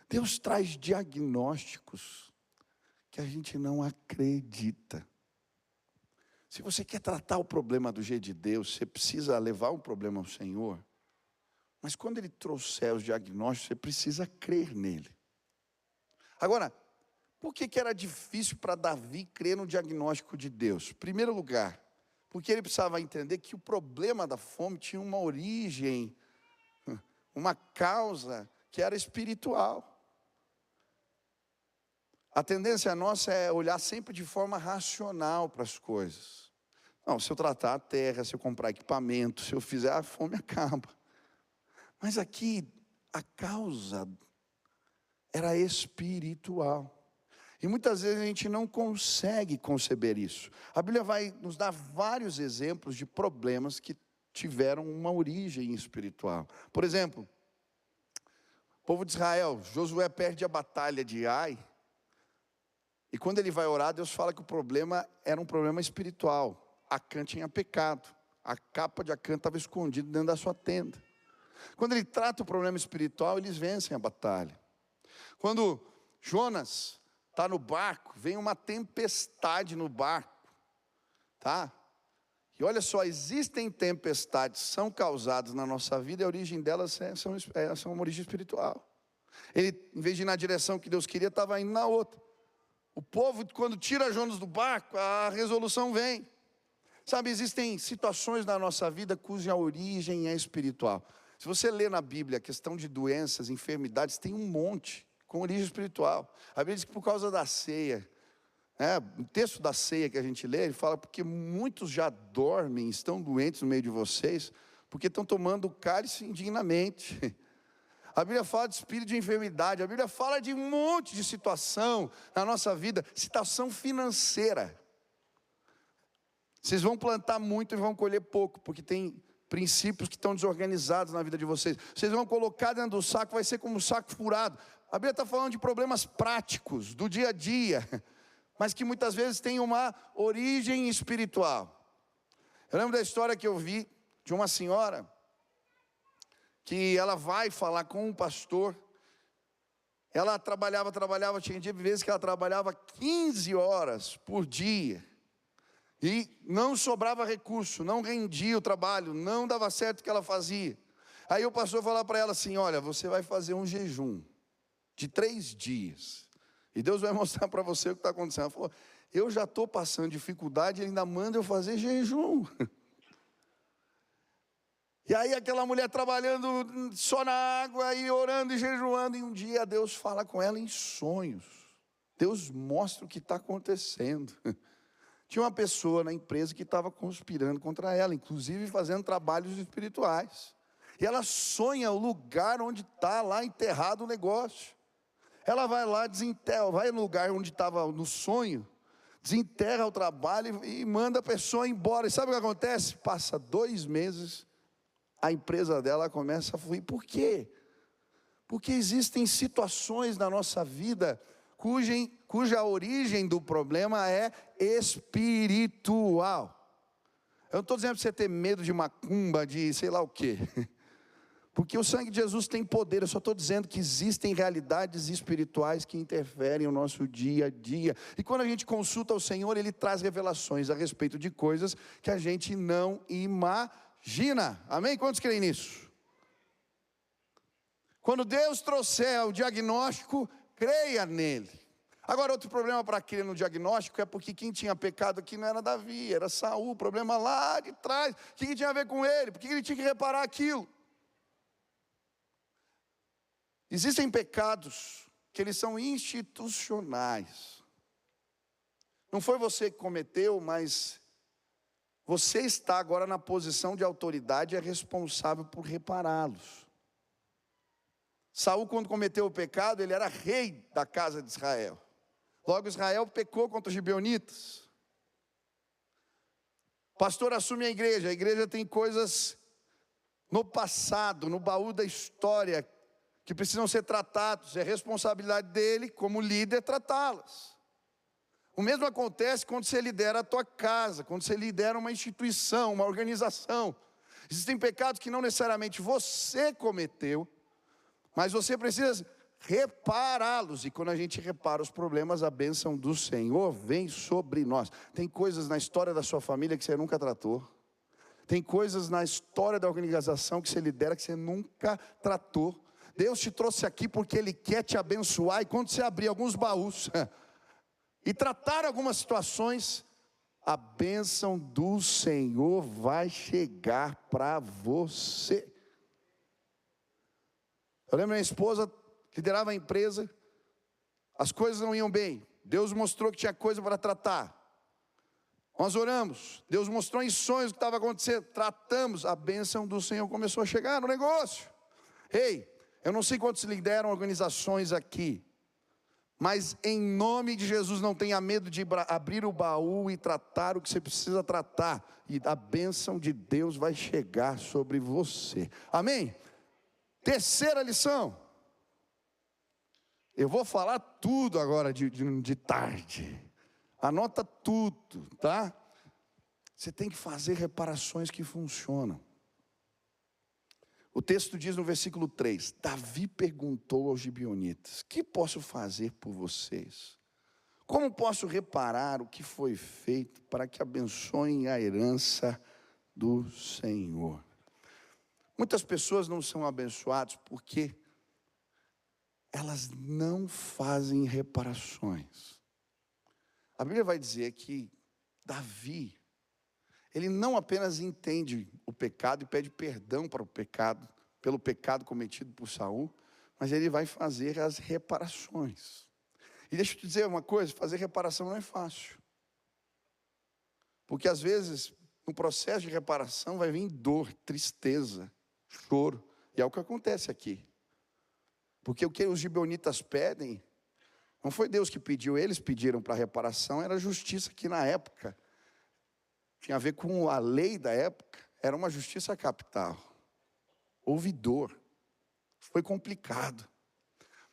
Deus traz diagnósticos que a gente não acredita. Se você quer tratar o problema do jeito de Deus, você precisa levar o problema ao Senhor. Mas quando Ele trouxer os diagnósticos, você precisa crer nele. Agora, por que era difícil para Davi crer no diagnóstico de Deus? Em primeiro lugar, porque ele precisava entender que o problema da fome tinha uma origem, uma causa que era espiritual. A tendência nossa é olhar sempre de forma racional para as coisas. Não, se eu tratar a terra, se eu comprar equipamento, se eu fizer, a fome acaba. Mas aqui, a causa era espiritual. E muitas vezes a gente não consegue conceber isso. A Bíblia vai nos dar vários exemplos de problemas que tiveram uma origem espiritual. Por exemplo, o povo de Israel, Josué perde a batalha de Ai. E quando ele vai orar, Deus fala que o problema era um problema espiritual. Acã tinha pecado. A capa de Acã estava escondida dentro da sua tenda. Quando ele trata o problema espiritual, eles vencem a batalha. Quando Jonas está no barco, vem uma tempestade no barco, tá? E olha só, existem tempestades que são causadas na nossa vida e a origem delas são uma origem espiritual. Ele, em vez de ir na direção que Deus queria, estava indo na outra. O povo, quando tira Jonas do barco, a resolução vem. Sabe, existem situações na nossa vida cuja origem é espiritual. Se você lê na Bíblia a questão de doenças, enfermidades, tem um monte com origem espiritual. A Bíblia diz que por causa da ceia, o texto da ceia que a gente lê, ele fala porque muitos já dormem, estão doentes no meio de vocês, porque estão tomando o cálice indignamente. A Bíblia fala de espírito de enfermidade, a Bíblia fala de um monte de situação na nossa vida, situação financeira. Vocês vão plantar muito e vão colher pouco, porque tem princípios que estão desorganizados na vida de vocês. Vocês vão colocar dentro do saco, vai ser como um saco furado. A Bíblia está falando de problemas práticos, do dia a dia, mas que muitas vezes têm uma origem espiritual. Eu lembro da história que eu vi de uma senhora, que ela vai falar com um pastor. Ela trabalhava, tinha vezes que ela trabalhava 15 horas por dia. E não sobrava recurso, não rendia o trabalho, não dava certo o que ela fazia. Aí o pastor falou para ela assim, olha, você vai fazer um jejum de 3 dias. E Deus vai mostrar para você o que está acontecendo. Ela falou, eu já estou passando dificuldade, ele ainda manda eu fazer jejum. E aí aquela mulher trabalhando só na água e orando e jejuando. E um dia Deus fala com ela em sonhos. Deus mostra o que está acontecendo. Tinha uma pessoa na empresa que estava conspirando contra ela, inclusive fazendo trabalhos espirituais. E ela sonha o lugar onde está lá enterrado o negócio. Ela vai lá, desenterra, vai no lugar onde estava no sonho, desenterra o trabalho e manda a pessoa embora. E sabe o que acontece? Passa 2 meses, a empresa dela começa a fluir. Por quê? Porque existem situações na nossa vida cuja origem do problema é espiritual. Eu não estou dizendo para você ter medo de macumba, de sei lá o quê. Porque o sangue de Jesus tem poder. Eu só estou dizendo que existem realidades espirituais que interferem no nosso dia a dia. E quando a gente consulta o Senhor, Ele traz revelações a respeito de coisas que a gente não imagina. Amém? Quantos creem nisso? Quando Deus trouxer o diagnóstico, creia nele. Agora, outro problema para crer no diagnóstico é porque quem tinha pecado aqui não era Davi, era Saul. O problema lá de trás. O que tinha a ver com ele? Por que ele tinha que reparar aquilo? Existem pecados que eles são institucionais. Não foi você que cometeu, mas você está agora na posição de autoridade e é responsável por repará-los. Saul, quando cometeu o pecado, ele era rei da casa de Israel. Logo, Israel pecou contra os gibeonitas. O pastor assume a igreja tem coisas no passado, no baú da história, que precisam ser tratados, é responsabilidade dele, como líder, tratá-las. O mesmo acontece quando você lidera a tua casa, quando você lidera uma instituição, uma organização. Existem pecados que não necessariamente você cometeu, mas você precisa repará-los. E quando a gente repara os problemas, a bênção do Senhor vem sobre nós. Tem coisas na história da sua família que você nunca tratou. Tem coisas na história da organização que você lidera que você nunca tratou. Deus te trouxe aqui porque Ele quer te abençoar. E quando você abrir alguns baús e tratar algumas situações, a bênção do Senhor vai chegar para você. Eu lembro minha esposa liderava a empresa, as coisas não iam bem. Deus mostrou que tinha coisa para tratar. Nós oramos, Deus mostrou em sonhos o que estava acontecendo, tratamos, a bênção do Senhor começou a chegar no negócio. Ei, eu não sei quantos lideram organizações aqui, Mas em nome de Jesus, não tenha medo de abrir o baú e tratar o que você precisa tratar. E a bênção de Deus vai chegar sobre você. Amém? Terceira lição. Eu vou falar tudo agora de tarde. Anota tudo, tá? Você tem que fazer reparações que funcionam. O texto diz no versículo 3, Davi perguntou aos gibeonitas, que posso fazer por vocês? Como posso reparar o que foi feito para que abençoem a herança do Senhor? Muitas pessoas não são abençoadas porque elas não fazem reparações. A Bíblia vai dizer que Davi, ele não apenas entende o pecado e pede perdão para o pecado, pelo pecado cometido por Saul, mas ele vai fazer as reparações. E deixa eu te dizer uma coisa, fazer reparação não é fácil. Porque às vezes, no processo de reparação vai vir dor, tristeza, choro. E é o que acontece aqui. Porque o que os gibeonitas pedem, não foi Deus que pediu, eles pediram para reparação, era justiça que na época tinha a ver com a lei da época, era uma justiça capital. Houve dor, foi complicado.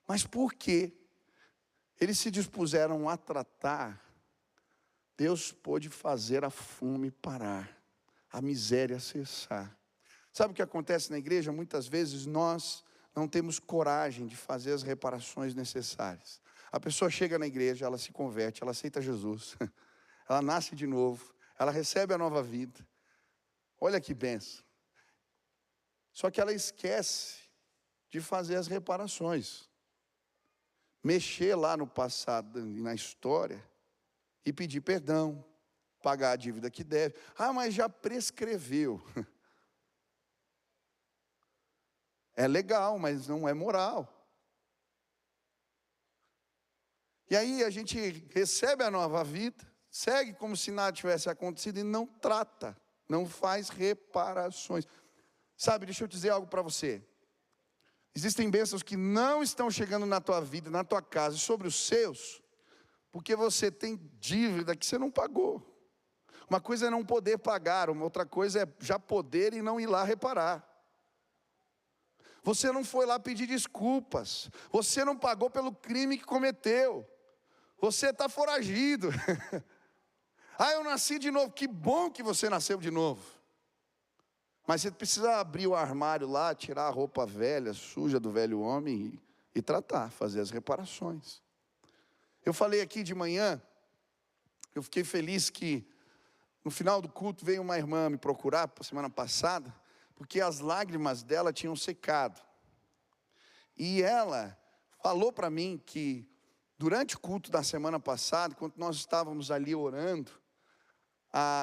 Mas por que eles se dispuseram a tratar, Deus pôde fazer a fome parar, a miséria cessar. Sabe o que acontece na igreja? Muitas vezes nós não temos coragem de fazer as reparações necessárias. A pessoa chega na igreja, ela se converte, ela aceita Jesus, ela nasce de novo, ela recebe a nova vida. Olha que bênção. Só que ela esquece de fazer as reparações. Mexer lá no passado e na história e pedir perdão, pagar a dívida que deve. Ah, mas já prescreveu. É legal, mas não é moral. E aí a gente recebe a nova vida, segue como se nada tivesse acontecido e não trata, não faz reparações. Sabe, deixa eu dizer algo para você. Existem bênçãos que não estão chegando na tua vida, na tua casa e sobre os seus, porque você tem dívida que você não pagou. Uma coisa é não poder pagar, uma outra coisa é já poder e não ir lá reparar. Você não foi lá pedir desculpas, você não pagou pelo crime que cometeu, você está foragido. Ah, eu nasci de novo, que bom que você nasceu de novo. Mas você precisa abrir o armário lá, tirar a roupa velha, suja do velho homem e tratar, fazer as reparações. Eu falei aqui de manhã, eu fiquei feliz que no final do culto veio uma irmã me procurar, semana passada, porque as lágrimas dela tinham secado. E ela falou para mim que durante o culto da semana passada, quando nós estávamos ali orando,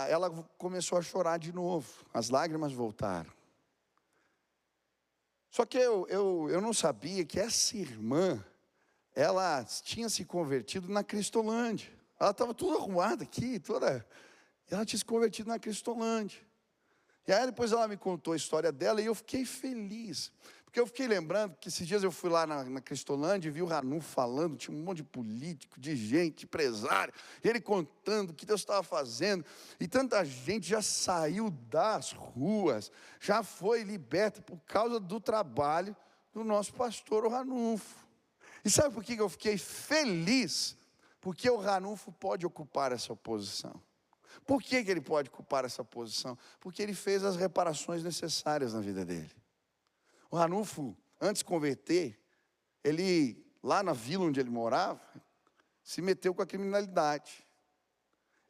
ela começou a chorar de novo, as lágrimas voltaram. Só que eu não sabia que essa irmã, ela tinha se convertido na Cristolândia. Ela estava toda arrumada aqui, ela tinha se convertido na Cristolândia. E aí depois ela me contou a história dela e eu fiquei feliz. Porque eu fiquei lembrando que esses dias eu fui lá na Cristolândia e vi o Ranulfo falando, tinha um monte de político, de gente, empresário, e ele contando o que Deus estava fazendo, e tanta gente já saiu das ruas, já foi liberta por causa do trabalho do nosso pastor, o Ranulfo. E sabe por que eu fiquei feliz? Porque o Ranulfo pode ocupar essa posição. Por que ele pode ocupar essa posição? Porque ele fez as reparações necessárias na vida dele. O Ranulfo, antes de converter, ele, lá na vila onde ele morava, se meteu com a criminalidade.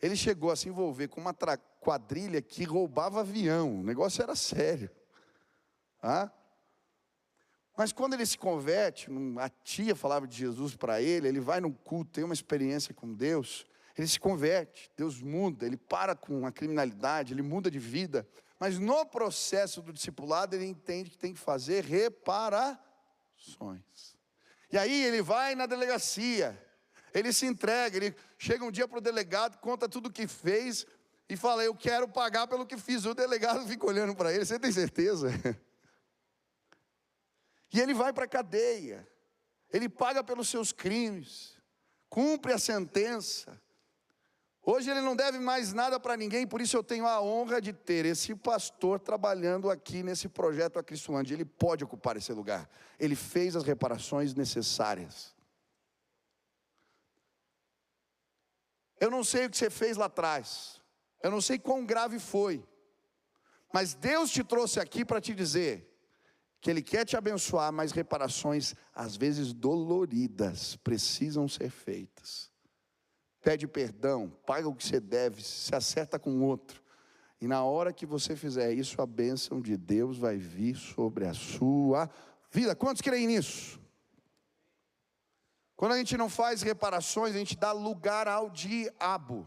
Ele chegou a se envolver com uma quadrilha que roubava avião, o negócio era sério. Mas quando ele se converte, a tia falava de Jesus para ele vai num culto, tem uma experiência com Deus, ele se converte, Deus muda, ele para com a criminalidade, ele muda de vida. Mas no processo do discipulado, ele entende que tem que fazer reparações. E aí ele vai na delegacia, ele se entrega, ele chega um dia para o delegado, conta tudo o que fez e fala, eu quero pagar pelo que fiz. O delegado fica olhando para ele, você tem certeza? E ele vai para a cadeia, ele paga pelos seus crimes. cumpre a sentença. Hoje ele não deve mais nada para ninguém, por isso eu tenho a honra de ter esse pastor trabalhando aqui nesse projeto Acristolândia. Ele pode ocupar esse lugar. Ele fez as reparações necessárias. Eu não sei o que você fez lá atrás. Eu não sei quão grave foi. Mas Deus te trouxe aqui para te dizer que Ele quer te abençoar, mas reparações, às vezes doloridas, precisam ser feitas. Pede perdão, paga o que você deve, se acerta com o outro. E na hora que você fizer isso, a bênção de Deus vai vir sobre a sua vida. Quantos creem nisso? Quando a gente não faz reparações, a gente dá lugar ao diabo.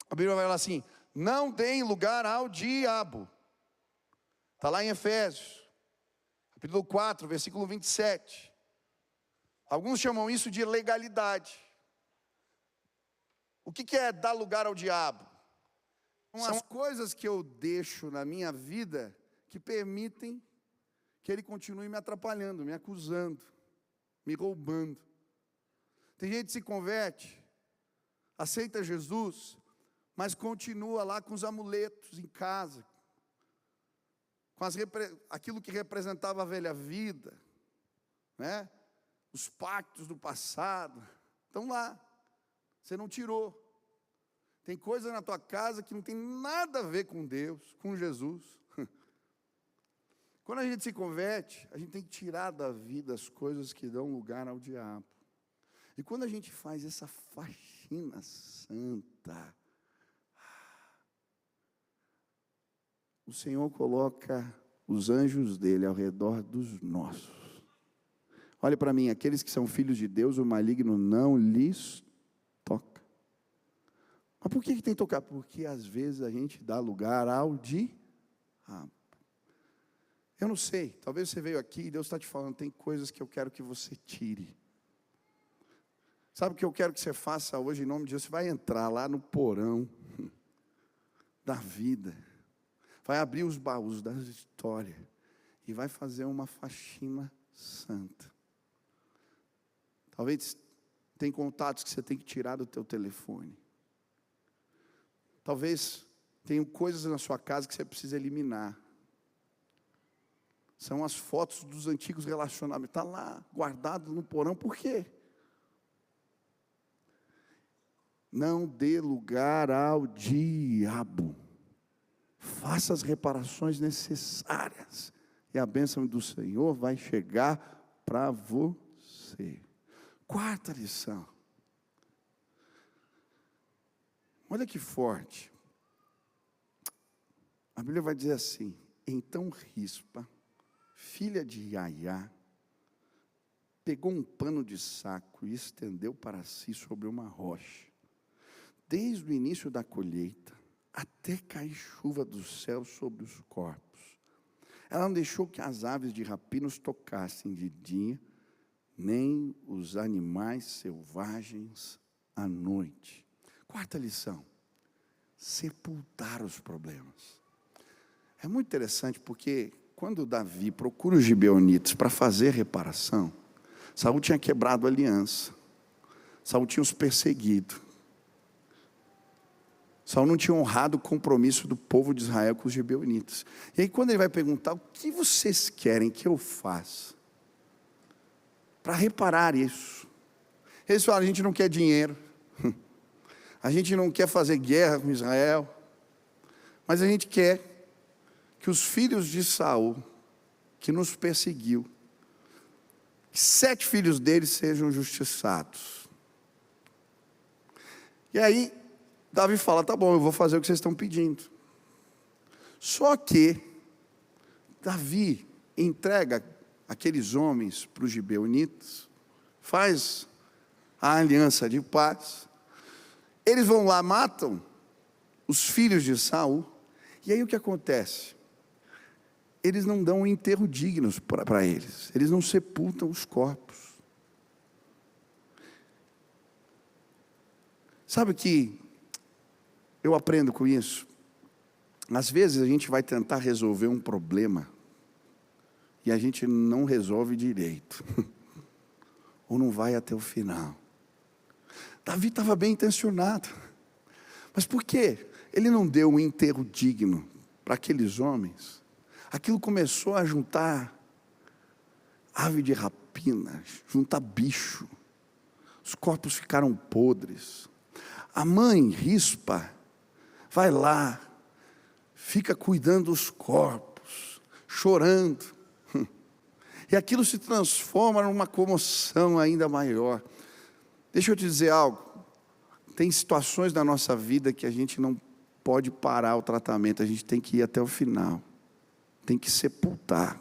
A Bíblia vai falar assim: não deem lugar ao diabo. Está lá em Efésios, capítulo 4, versículo 27. Alguns chamam isso de legalidade. O que é dar lugar ao diabo? São as coisas que eu deixo na minha vida que permitem que ele continue me atrapalhando, me acusando, me roubando. Tem gente que se converte, aceita Jesus, mas continua lá com os amuletos em casa, com aquilo que representava a velha vida, né? Os pactos do passado, estão lá. Você não tirou. Tem coisa na tua casa que não tem nada a ver com Deus, com Jesus. Quando a gente se converte, a gente tem que tirar da vida as coisas que dão lugar ao diabo. E quando a gente faz essa faxina santa, o Senhor coloca os anjos dele ao redor dos nossos. Olha para mim, aqueles que são filhos de Deus, o maligno não lhes toca. Mas por que tem que tocar? Porque às vezes a gente dá lugar ao diabo. Eu não sei, talvez você veio aqui e Deus está te falando, tem coisas que eu quero que você tire. Sabe o que eu quero que você faça hoje em nome de Deus? Você vai entrar lá no porão da vida, vai abrir os baús da história e vai fazer uma faxina santa. Talvez tem contatos que você tem que tirar do teu telefone. Talvez tenha coisas na sua casa que você precisa eliminar. São as fotos dos antigos relacionamentos. Está lá, guardado no porão. Por quê? Não dê lugar ao diabo. Faça as reparações necessárias. E a bênção do Senhor vai chegar para você. Quarta lição. Olha que forte. A Bíblia vai dizer assim: então Rispa, filha de Aiá, pegou um pano de saco e estendeu para si sobre uma rocha. Desde o início da colheita, até cair chuva do céu sobre os corpos. Ela não deixou que as aves de rapina os tocassem de dia, nem os animais selvagens à noite. Quarta lição: sepultar os problemas. É muito interessante porque quando Davi procura os gibeonitas para fazer reparação, Saul tinha quebrado a aliança. Saul tinha os perseguido. Saul não tinha honrado o compromisso do povo de Israel com os gibeonitas. E aí quando ele vai perguntar: o que vocês querem que eu faça para reparar isso? Eles falam: a gente não quer dinheiro, a gente não quer fazer guerra com Israel, mas a gente quer que os filhos de Saul, que nos perseguiu, que 7 filhos deles sejam justiçados. E aí Davi fala: tá bom, eu vou fazer o que vocês estão pedindo. Só que Davi entrega aqueles homens para os gibeonitas, faz a aliança de paz. Eles vão lá, matam os filhos de Saul. E aí o que acontece? Eles não dão um enterro digno para eles. Eles não sepultam os corpos. Sabe o que eu aprendo com isso? Às vezes a gente vai tentar resolver um problema e a gente não resolve direito. Ou não vai até o final. Davi estava bem intencionado. Mas por quê? Ele não deu um enterro digno para aqueles homens. Aquilo começou a juntar ave de rapina, juntar bicho. Os corpos ficaram podres. A mãe, Rispa, vai lá, fica cuidando dos corpos, chorando. E aquilo se transforma numa comoção ainda maior. Deixa eu te dizer algo. Tem situações na nossa vida que a gente não pode parar o tratamento, a gente tem que ir até o final. Tem que sepultar.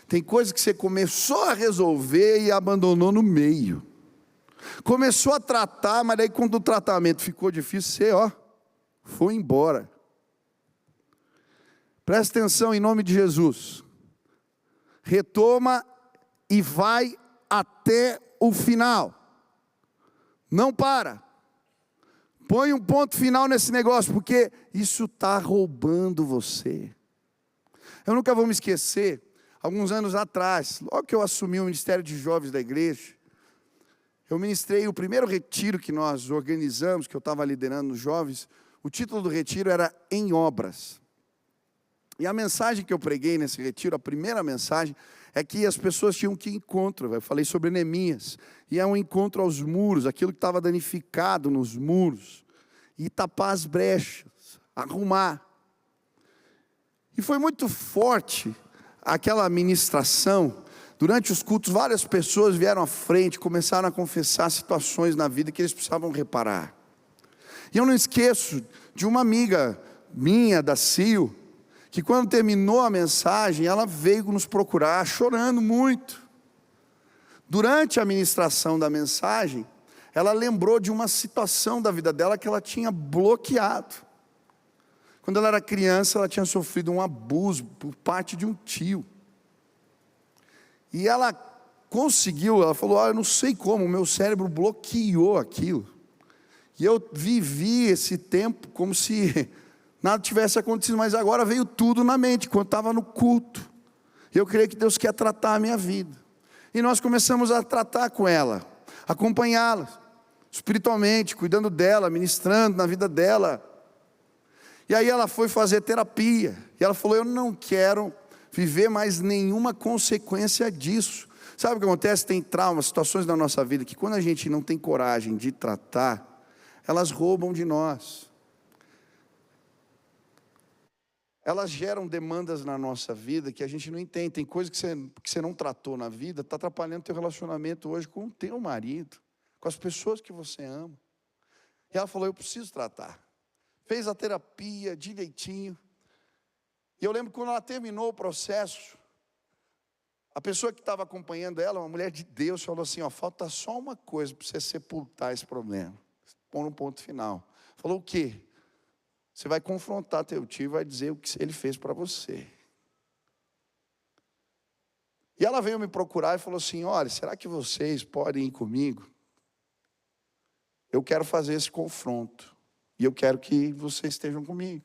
Tem coisas que você começou a resolver e abandonou no meio. Começou a tratar, mas daí quando o tratamento ficou difícil, você, foi embora. Presta atenção em nome de Jesus. Retoma e vai até o final. Não para. Põe um ponto final nesse negócio, porque isso está roubando você. Eu nunca vou me esquecer, alguns anos atrás, logo que eu assumi o Ministério de Jovens da igreja, eu ministrei o primeiro retiro que nós organizamos, que eu estava liderando nos jovens. O título do retiro era Em Obras. E a mensagem que eu preguei nesse retiro, a primeira mensagem, é que as pessoas tinham que ir encontro. Eu falei sobre Neemias. E é um encontro aos muros, aquilo que estava danificado nos muros. E tapar as brechas, arrumar. E foi muito forte aquela ministração. Durante os cultos, várias pessoas vieram à frente, começaram a confessar situações na vida que eles precisavam reparar. E eu não esqueço de uma amiga minha, da Cio, que quando terminou a mensagem, ela veio nos procurar, chorando muito. Durante a ministração da mensagem, ela lembrou de uma situação da vida dela que ela tinha bloqueado. Quando ela era criança, ela tinha sofrido um abuso por parte de um tio. E ela conseguiu, ela falou, eu não sei como, o meu cérebro bloqueou aquilo. E eu vivi esse tempo como se nada tivesse acontecido, mas agora veio tudo na mente, quando estava no culto. E eu creio que Deus quer tratar a minha vida. E nós começamos a tratar com ela, acompanhá-la, espiritualmente, cuidando dela, ministrando na vida dela. E aí ela foi fazer terapia, e ela falou, eu não quero viver mais nenhuma consequência disso. Sabe o que acontece? Tem traumas, situações na nossa vida, que quando a gente não tem coragem de tratar, elas roubam de nós. Elas geram demandas na nossa vida que a gente não entende. Tem coisas que você não tratou na vida, está atrapalhando o teu relacionamento hoje com o teu marido, com as pessoas que você ama. E ela falou, eu preciso tratar. Fez a terapia direitinho. E eu lembro quando ela terminou o processo, a pessoa que estava acompanhando ela, uma mulher de Deus, falou assim, falta só uma coisa para você sepultar esse problema. Pôr um ponto final. Falou o quê? Você vai confrontar teu tio e vai dizer o que ele fez para você. E ela veio me procurar e falou assim, olha, será que vocês podem ir comigo? Eu quero fazer esse confronto. E eu quero que vocês estejam comigo.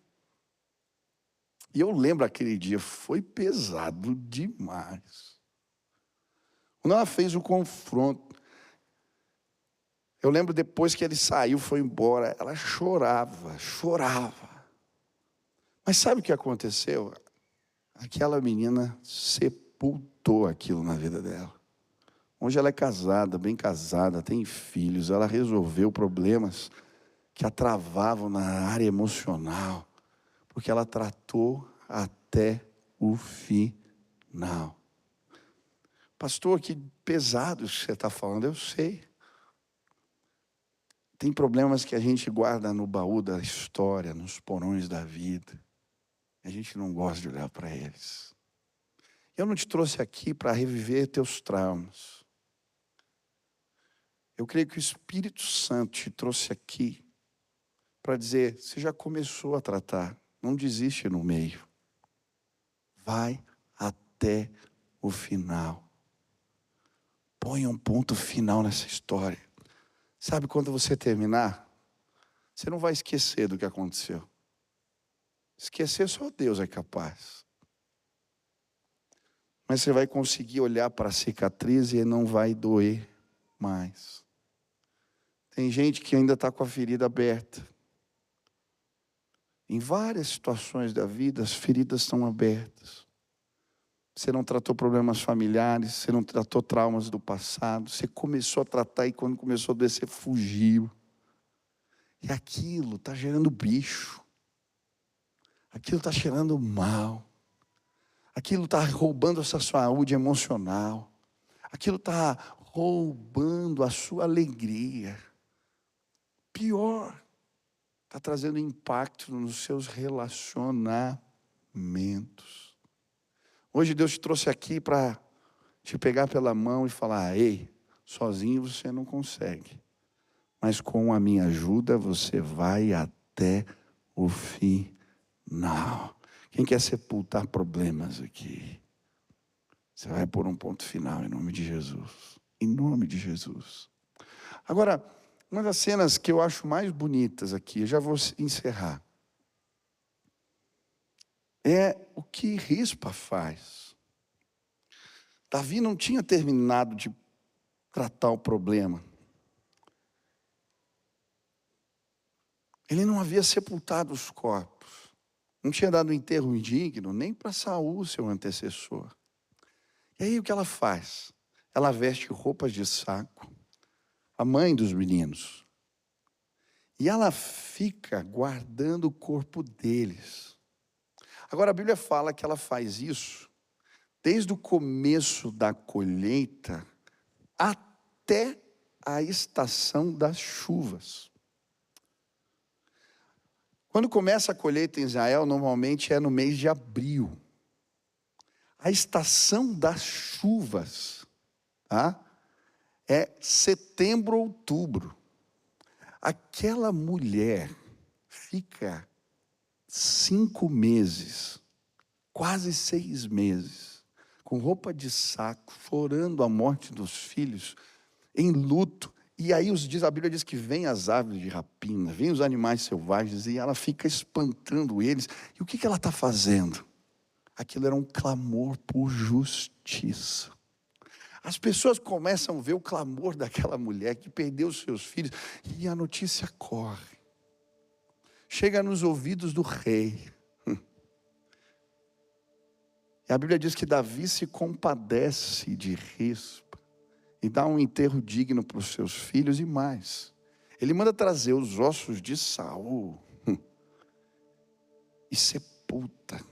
E eu lembro aquele dia, foi pesado demais. Quando ela fez o confronto, eu lembro depois que ele saiu, foi embora, ela chorava. Mas sabe o que aconteceu? Aquela menina sepultou aquilo na vida dela. Hoje ela é casada, bem casada, tem filhos, ela resolveu problemas que a travavam na área emocional, porque ela tratou até o final. Pastor, que pesado isso que você está falando, eu sei. Tem problemas que a gente guarda no baú da história, nos porões da vida. A gente não gosta de olhar para eles. Eu não te trouxe aqui para reviver teus traumas. Eu creio que o Espírito Santo te trouxe aqui para dizer, você já começou a tratar, não desiste no meio. Vai até o final. Põe um ponto final nessa história. Sabe, quando você terminar, você não vai esquecer do que aconteceu. Esquecer só Deus é capaz. Mas você vai conseguir olhar para a cicatriz e não vai doer mais. Tem gente que ainda está com a ferida aberta. Em várias situações da vida, as feridas estão abertas. Você não tratou problemas familiares, você não tratou traumas do passado, você começou a tratar e quando começou a doer, você fugiu. E aquilo está gerando bicho. Aquilo está cheirando mal. Aquilo está roubando a sua saúde emocional. Aquilo está roubando a sua alegria. Pior, está trazendo impacto nos seus relacionamentos. Hoje Deus te trouxe aqui para te pegar pela mão e falar: ei, sozinho você não consegue, mas com a minha ajuda você vai até o final. Quem quer sepultar problemas aqui? Você vai pôr um ponto final em nome de Jesus. Em nome de Jesus. Agora, uma das cenas que eu acho mais bonitas aqui, eu já vou encerrar, é o que Rispa faz. Davi não tinha terminado de tratar o problema. Ele não havia sepultado os corpos. Não tinha dado um enterro indigno nem para Saul, seu antecessor. E aí o que ela faz? Ela veste roupas de saco, a mãe dos meninos. E ela fica guardando o corpo deles. Agora a Bíblia fala que ela faz isso desde o começo da colheita até a estação das chuvas. Quando começa a colheita em Israel, normalmente é no mês de abril. A estação das chuvas, tá? É setembro, outubro. Aquela mulher fica 5 meses, quase 6 meses, com roupa de saco, chorando a morte dos filhos, em luto. E aí a Bíblia diz que vem as aves de rapina, vem os animais selvagens, e ela fica espantando eles. E o que ela está fazendo? Aquilo era um clamor por justiça. As pessoas começam a ver o clamor daquela mulher que perdeu os seus filhos, e a notícia corre. Chega nos ouvidos do rei. E a Bíblia diz que Davi se compadece de Rispa e dá um enterro digno para os seus filhos e mais. Ele manda trazer os ossos de Saul e sepulta,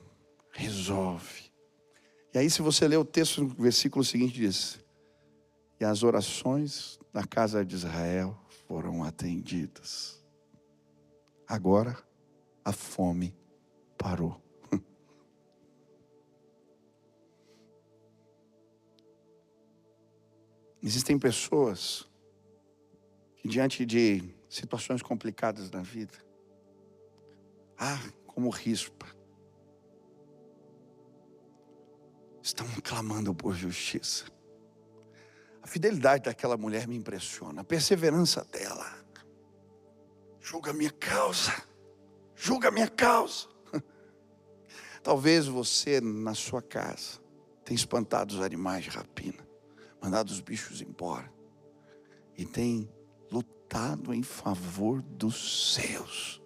resolve. E aí, se você ler o texto, no versículo seguinte diz: e as orações da casa de Israel foram atendidas. Agora a fome parou. Existem pessoas que, diante de situações complicadas na vida, como Rispa, estão clamando por justiça. A fidelidade daquela mulher me impressiona, a perseverança dela. Julga a minha causa, julga a minha causa. Talvez você, na sua casa, tenha espantado os animais de rapina, mandado os bichos embora, e tem lutado em favor dos seus.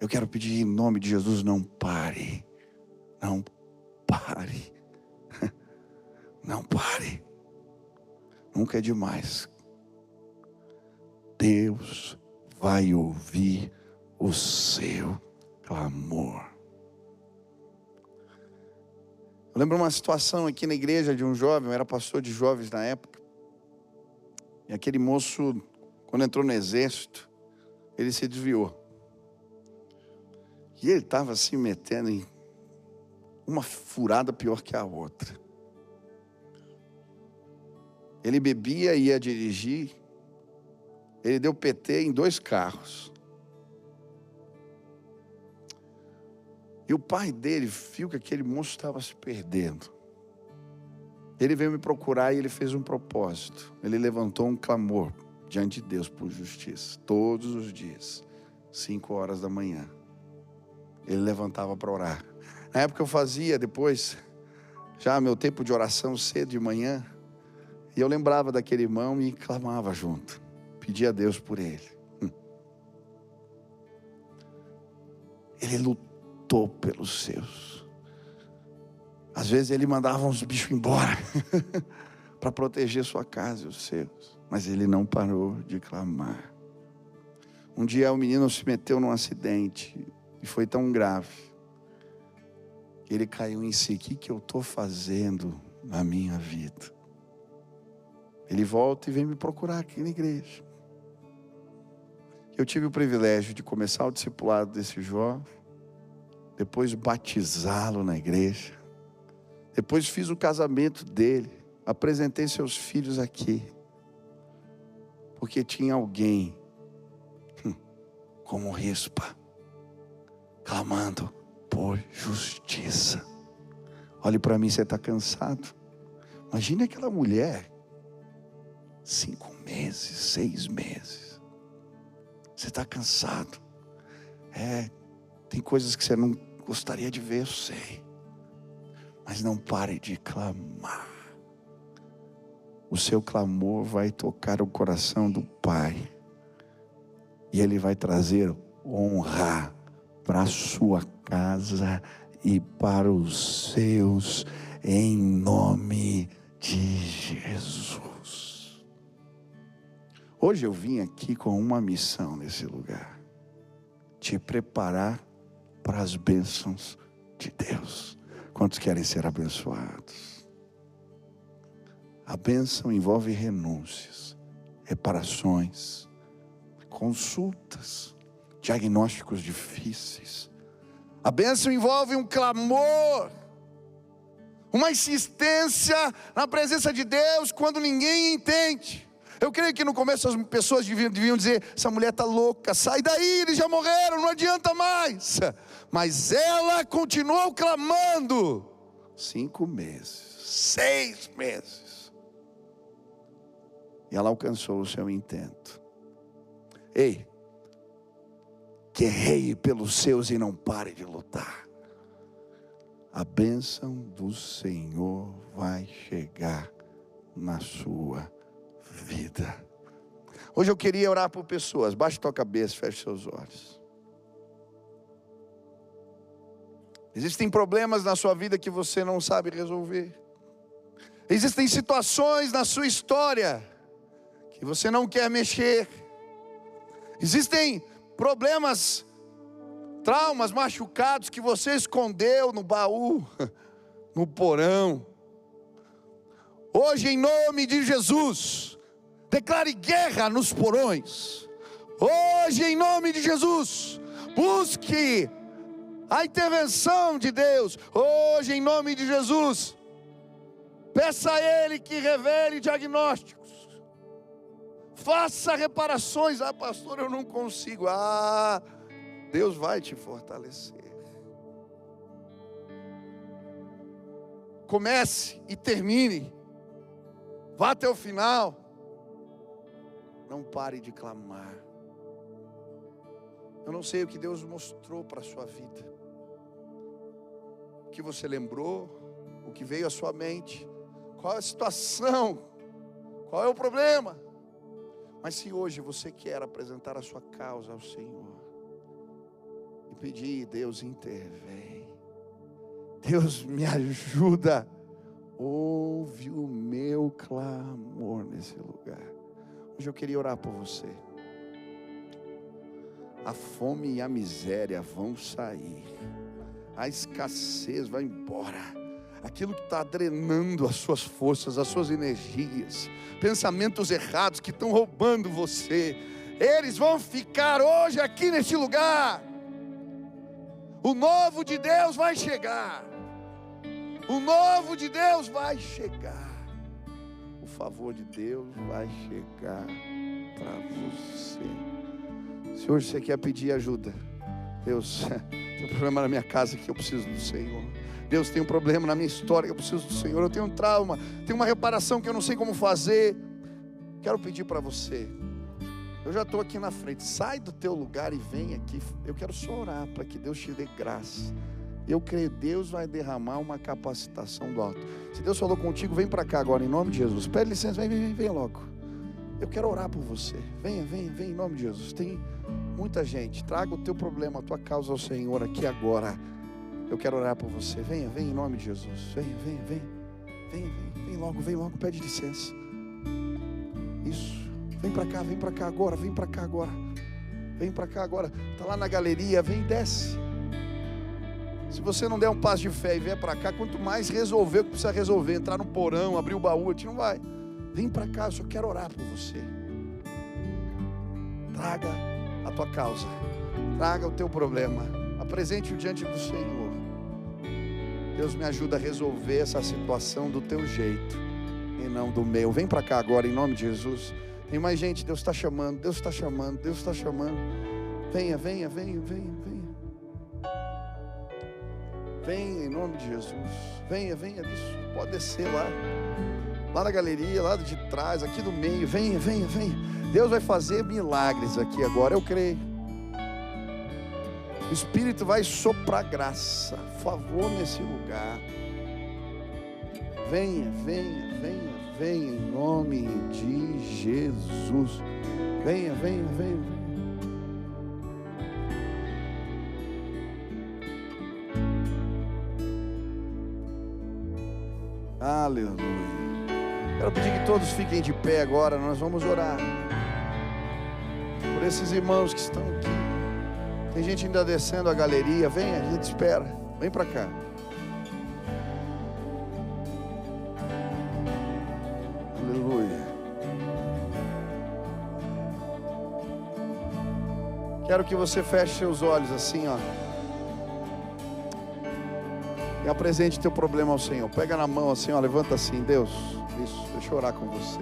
Eu quero pedir em nome de Jesus, não pare, não pare, não pare, nunca é demais. Deus vai ouvir o seu clamor. Eu lembro uma situação aqui na igreja de um jovem, eu era pastor de jovens na época, e aquele moço, quando entrou no exército, ele se desviou. E ele estava se metendo em uma furada pior que a outra. Ele bebia e ia dirigir, ele deu PT em 2 carros. E o pai dele viu que aquele moço estava se perdendo. Ele veio me procurar e ele fez um propósito. Ele levantou um clamor diante de Deus por justiça. Todos os dias, 5 horas da manhã, ele levantava para orar. Na época eu fazia, depois, já meu tempo de oração cedo de manhã, e eu lembrava daquele irmão e clamava junto, pedir a Deus por ele. Ele lutou pelos seus. Às vezes ele mandava uns bichos embora para proteger sua casa e os seus. Mas ele não parou de clamar. Um dia o menino se meteu num acidente e foi tão grave que ele caiu em si. O que eu estou fazendo na minha vida? Ele volta e vem me procurar aqui na igreja. Eu tive o privilégio de começar o discipulado desse jovem, depois batizá-lo na igreja, depois fiz o casamento dele, apresentei seus filhos aqui, porque tinha alguém como Rispa, clamando por justiça. Olhe para mim, você está cansado? Imagine aquela mulher, 5 meses, 6 meses. Você está cansado? Tem coisas que você não gostaria de ver, eu sei. Mas não pare de clamar. O seu clamor vai tocar o coração do Pai. E Ele vai trazer honra para a sua casa e para os seus, em nome de Jesus. Hoje eu vim aqui com uma missão nesse lugar: te preparar para as bênçãos de Deus. Quantos querem ser abençoados? A bênção envolve renúncias, reparações, consultas, diagnósticos difíceis. A bênção envolve um clamor, uma insistência na presença de Deus quando ninguém entende. Eu creio que no começo as pessoas deviam dizer: essa mulher está louca, sai daí, eles já morreram, não adianta mais. Mas ela continuou clamando. 5 meses, 6 meses. E ela alcançou o seu intento. Ei, guerreie pelos seus e não pare de lutar. A bênção do Senhor vai chegar na sua vida. Hoje eu queria orar por pessoas. Baixe tua cabeça, feche seus olhos. Existem problemas na sua vida que você não sabe resolver. Existem situações na sua história que você não quer mexer. Existem problemas, traumas, machucados que você escondeu no baú, no porão. Hoje, em nome de Jesus, declare guerra nos porões. Hoje, em nome de Jesus, busque a intervenção de Deus. Hoje, em nome de Jesus, peça a Ele que revele diagnósticos. Faça reparações. Ah, pastor, eu não consigo. Ah, Deus vai te fortalecer. Comece e termine. Vá até o final. Não pare de clamar. Eu não sei o que Deus mostrou para a sua vida, o que você lembrou, o que veio à sua mente, qual é a situação, qual é o problema. Mas se hoje você quer apresentar a sua causa ao Senhor e pedir: Deus intervém, Deus me ajuda, ouve o meu clamor nesse lugar. Hoje eu queria orar por você. A fome e a miséria vão sair, a escassez vai embora, aquilo que está drenando as suas forças, as suas energias, pensamentos errados que estão roubando você, eles vão ficar hoje aqui neste lugar. O novo de Deus vai chegar. O novo de Deus vai chegar. O favor de Deus vai chegar para você. Se hoje você quer pedir ajuda, Deus, tem um problema na minha casa que eu preciso do Senhor. Deus, tem um problema na minha história que eu preciso do Senhor. Eu tenho um trauma, tenho uma reparação que eu não sei como fazer. Quero pedir para você. Eu já estou aqui na frente. Sai do teu lugar e vem aqui. Eu quero só orar para que Deus te dê graça. Eu creio que Deus vai derramar uma capacitação do alto. Se Deus falou contigo, vem para cá agora, em nome de Jesus. Pede licença, vem logo. Eu quero orar por você. Venha em nome de Jesus. Tem muita gente. Traga o teu problema, a tua causa ao Senhor aqui agora. Eu quero orar por você. Venha em nome de Jesus. Vem logo, pede licença. Isso. Vem para cá agora, Vem para cá agora. Tá lá na galeria, vem e desce. Se você não der um passo de fé e vier para cá, quanto mais resolver o que precisa resolver, entrar no porão, abrir o baú, a gente não vai. Vem para cá, eu só quero orar por você. Traga a tua causa, traga o teu problema, apresente-o diante do Senhor. Deus, me ajuda a resolver essa situação do teu jeito e não do meu. Vem para cá agora em nome de Jesus. Tem mais gente, Deus está chamando. Venha. Venha em nome de Jesus. Venha, isso. Pode descer lá na galeria, lá de trás, aqui do meio. Venha. Deus vai fazer milagres aqui agora, eu creio. O Espírito vai soprar graça, favor nesse lugar. Venha em nome de Jesus. Venha. Aleluia. Quero pedir que todos fiquem de pé agora. Nós vamos orar por esses irmãos que estão aqui. Tem gente ainda descendo a galeria. Vem, a gente espera. Vem para cá. Aleluia. Quero que você feche seus olhos assim, ó. E apresente teu problema ao Senhor. Pega na mão assim, ó, levanta assim. Deus, isso, deixa eu orar com você.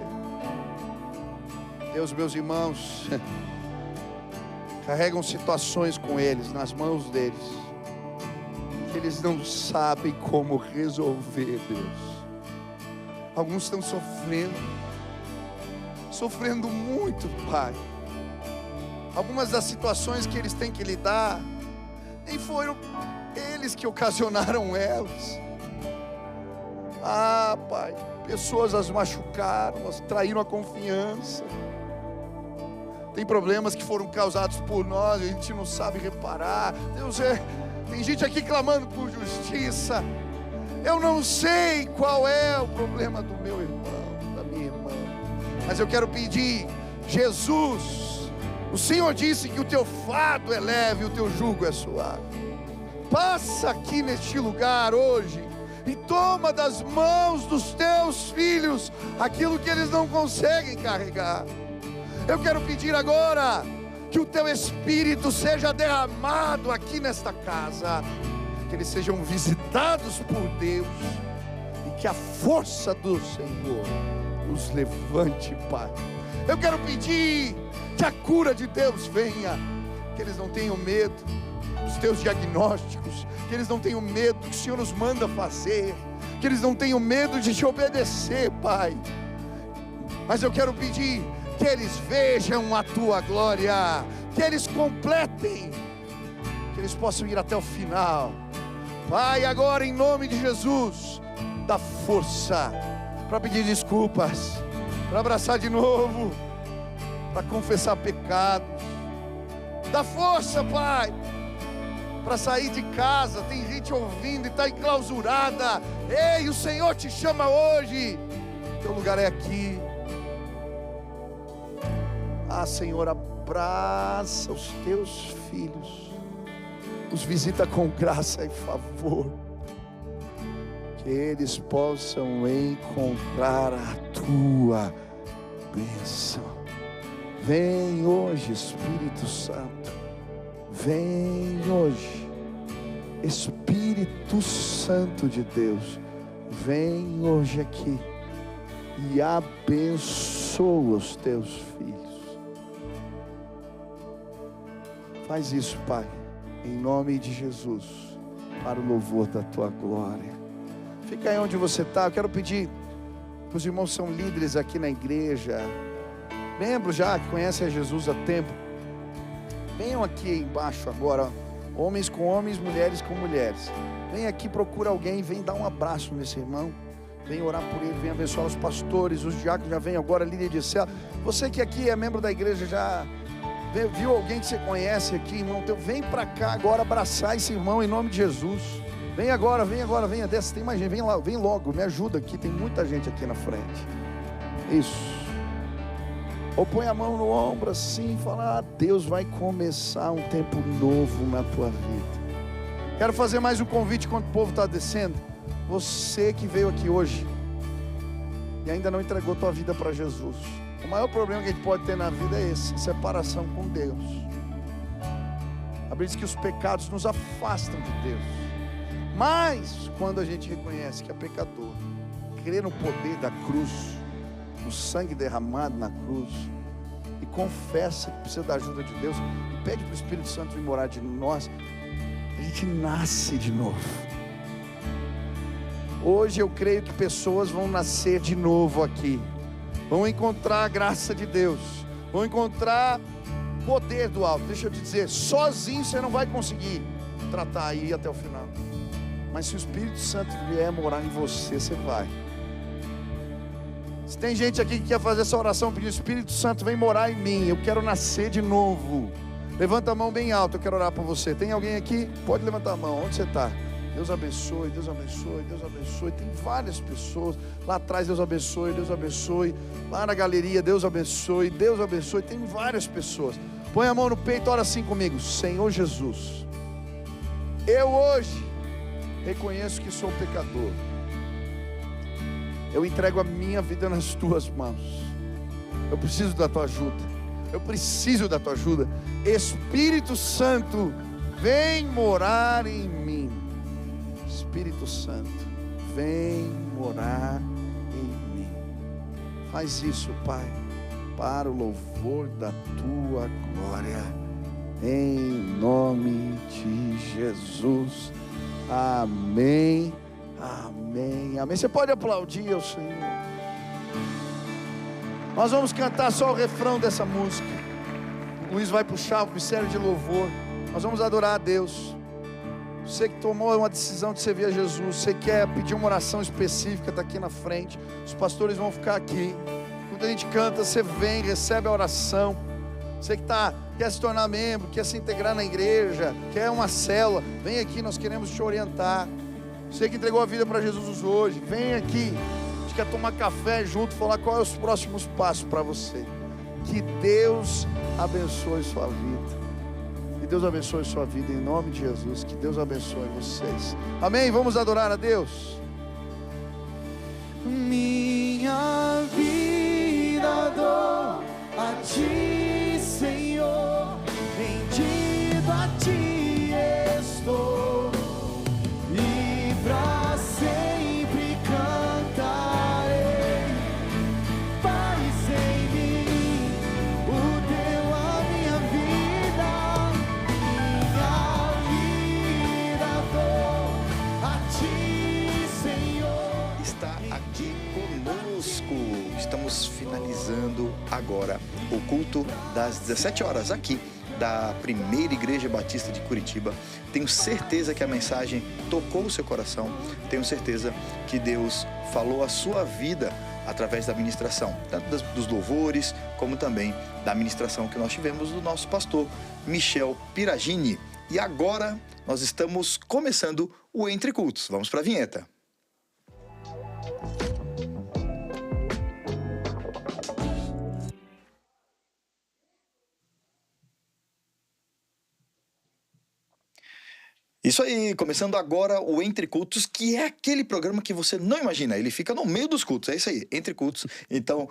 Deus, meus irmãos carregam situações com eles, nas mãos deles, que eles não sabem como resolver, Deus. Alguns estão sofrendo muito, Pai. Algumas das situações que eles têm que lidar, nem foram eles que ocasionaram elas. Ah, Pai, pessoas as machucaram, as traíram a confiança. Tem problemas que foram causados por nós, a gente não sabe reparar. Deus, tem gente aqui clamando por justiça. Eu não sei qual é o problema do meu irmão, da minha irmã, mas eu quero pedir, Jesus, o Senhor disse que o teu fardo é leve e o teu jugo é suave. Passa aqui neste lugar hoje e toma das mãos dos teus filhos aquilo que eles não conseguem carregar. Eu quero pedir agora que o teu Espírito seja derramado aqui nesta casa, que eles sejam visitados por Deus e que a força do Senhor os levante, Pai. Eu quero pedir que a cura de Deus venha, que eles não tenham medo dos teus diagnósticos, que eles não tenham medo do que o Senhor nos manda fazer, que eles não tenham medo de te obedecer, Pai. Mas eu quero pedir que eles vejam a tua glória, que eles completem, que eles possam ir até o final. Pai, agora em nome de Jesus, dá força para pedir desculpas, para abraçar de novo, para confessar pecados. Dá força, Pai, para sair de casa. Tem gente ouvindo e está enclausurada. Ei, o Senhor te chama hoje. Teu lugar é aqui. Ah, Senhor, abraça os teus filhos, os visita com graça e favor, que eles possam encontrar a tua bênção. Vem hoje, Espírito Santo, vem hoje, Espírito Santo de Deus, vem hoje aqui e abençoa os teus filhos. Faz isso, Pai, em nome de Jesus, para o louvor da tua glória. Fica aí onde você está. Eu quero pedir, os irmãos são líderes aqui na igreja, membros já que conhecem a Jesus há tempo, venham aqui embaixo agora, homens com homens, mulheres com mulheres. Vem aqui, procura alguém, vem dar um abraço nesse irmão, Vem orar por ele, vem abençoar os pastores, os diáconos já vem agora, líder de célula. Você que aqui é membro da igreja, já viu alguém que você conhece aqui, irmão? Então vem para cá agora abraçar esse irmão em nome de Jesus. Vem agora, vem, desce, tem mais gente, vem lá, vem logo, me ajuda aqui, tem muita gente aqui na frente. Isso. Ou põe a mão no ombro assim e fala: Deus vai começar um tempo novo na tua vida. Quero fazer mais um convite enquanto o povo está descendo. Você que veio aqui hoje e ainda não entregou tua vida para Jesus. O maior problema que a gente pode ter na vida é esse: separação com Deus. A Bíblia diz que os pecados nos afastam de Deus. Mas quando a gente reconhece que é pecador, crê no poder da cruz, no sangue derramado na cruz, e confessa que precisa da ajuda de Deus, e pede para o Espírito Santo vir morar de nós, a gente nasce de novo. Hoje eu creio que pessoas vão nascer de novo aqui, vão encontrar a graça de Deus, vão encontrar poder do alto. Deixa eu te dizer, sozinho você não vai conseguir tratar aí até o final. Mas se o Espírito Santo vier morar em você, você vai. Se tem gente aqui que quer fazer essa oração, pedir: Espírito Santo, vem morar em mim, eu quero nascer de novo. Levanta a mão bem alta, eu quero orar por você. Tem alguém aqui? Pode levantar a mão, onde você está? Deus abençoe, Deus abençoe, Deus abençoe. Tem várias pessoas, lá atrás Deus abençoe, Deus abençoe. Lá na galeria Deus abençoe, Deus abençoe. Tem várias pessoas. Põe a mão no peito, ora assim comigo: Senhor Jesus, eu hoje reconheço que sou pecador. Eu entrego a minha vida nas tuas mãos. Eu preciso da tua ajuda. Eu preciso da tua ajuda. Espírito Santo, vem morar em mim. Espírito Santo, vem morar em mim. Faz isso, Pai, para o louvor da tua glória. Em nome de Jesus. Amém, amém, amém. Você pode aplaudir ao Senhor. Nós vamos cantar só o refrão dessa música. O Luiz vai puxar o ministério de louvor. Nós vamos adorar a Deus. Você que tomou uma decisão de servir a Jesus, você quer pedir uma oração específica, está aqui na frente. Os pastores vão ficar aqui. Quando a gente canta, você vem, recebe a oração. Você que quer se tornar membro, quer se integrar na igreja, quer uma célula, vem aqui, nós queremos te orientar. Você que entregou a vida para Jesus hoje, vem aqui. A gente quer tomar café junto, falar quais são os próximos passos para você. Que Deus abençoe sua vida. Que Deus abençoe sua vida em nome de Jesus. Que Deus abençoe vocês. Amém? Vamos adorar a Deus. Minha vida dou a Ti, Senhor, rendido a Ti estou, e pra sempre cantarei. Faz em mim o Teu, a minha vida dou a Ti, Senhor. Está aqui conosco. Estamos finalizando agora o culto das 17 horas aqui da Primeira Igreja Batista de Curitiba. Tenho certeza que a mensagem tocou o seu coração. Tenho certeza que Deus falou a sua vida através da ministração, tanto dos louvores, como também da ministração que nós tivemos do nosso pastor Michel Piragini. E agora nós estamos começando o Entre Cultos. Vamos para a vinheta. Isso aí, começando agora o Entre Cultos, que é aquele programa que você não imagina, ele fica no meio dos cultos, é isso aí, Entre Cultos. Então,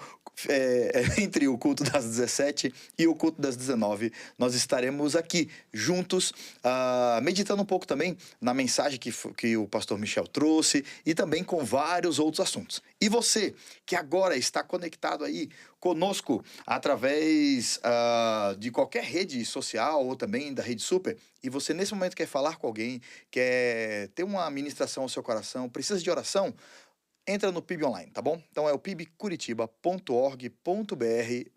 entre o culto das 17 e o culto das 19, nós estaremos aqui juntos, meditando um pouco também na mensagem que o pastor Michel trouxe e também com vários outros assuntos. E você, que agora está conectado aí conosco através de qualquer rede social ou também da Rede Super, e você nesse momento quer falar com alguém, quer ter uma ministração ao seu coração, precisa de oração, entra no PIB Online, tá bom? Então é o pibcuritiba.org.br/PIB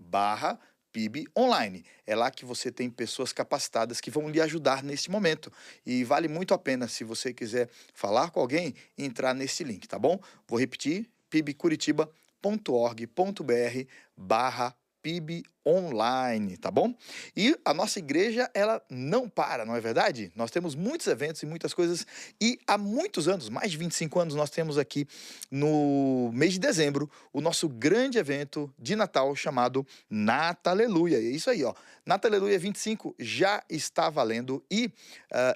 PIB Online. É lá que você tem pessoas capacitadas que vão lhe ajudar nesse momento. E vale muito a pena, se você quiser falar com alguém, entrar nesse link, tá bom? Vou repetir, pibcuritiba.org.br/PIB Online, tá bom? E a nossa igreja, ela não para, não é verdade? Nós temos muitos eventos e muitas coisas, e há muitos anos, mais de 25 anos, nós temos aqui no mês de dezembro o nosso grande evento de Natal chamado Nataleluia. E é isso aí, ó. Nataleluia 25 já está valendo e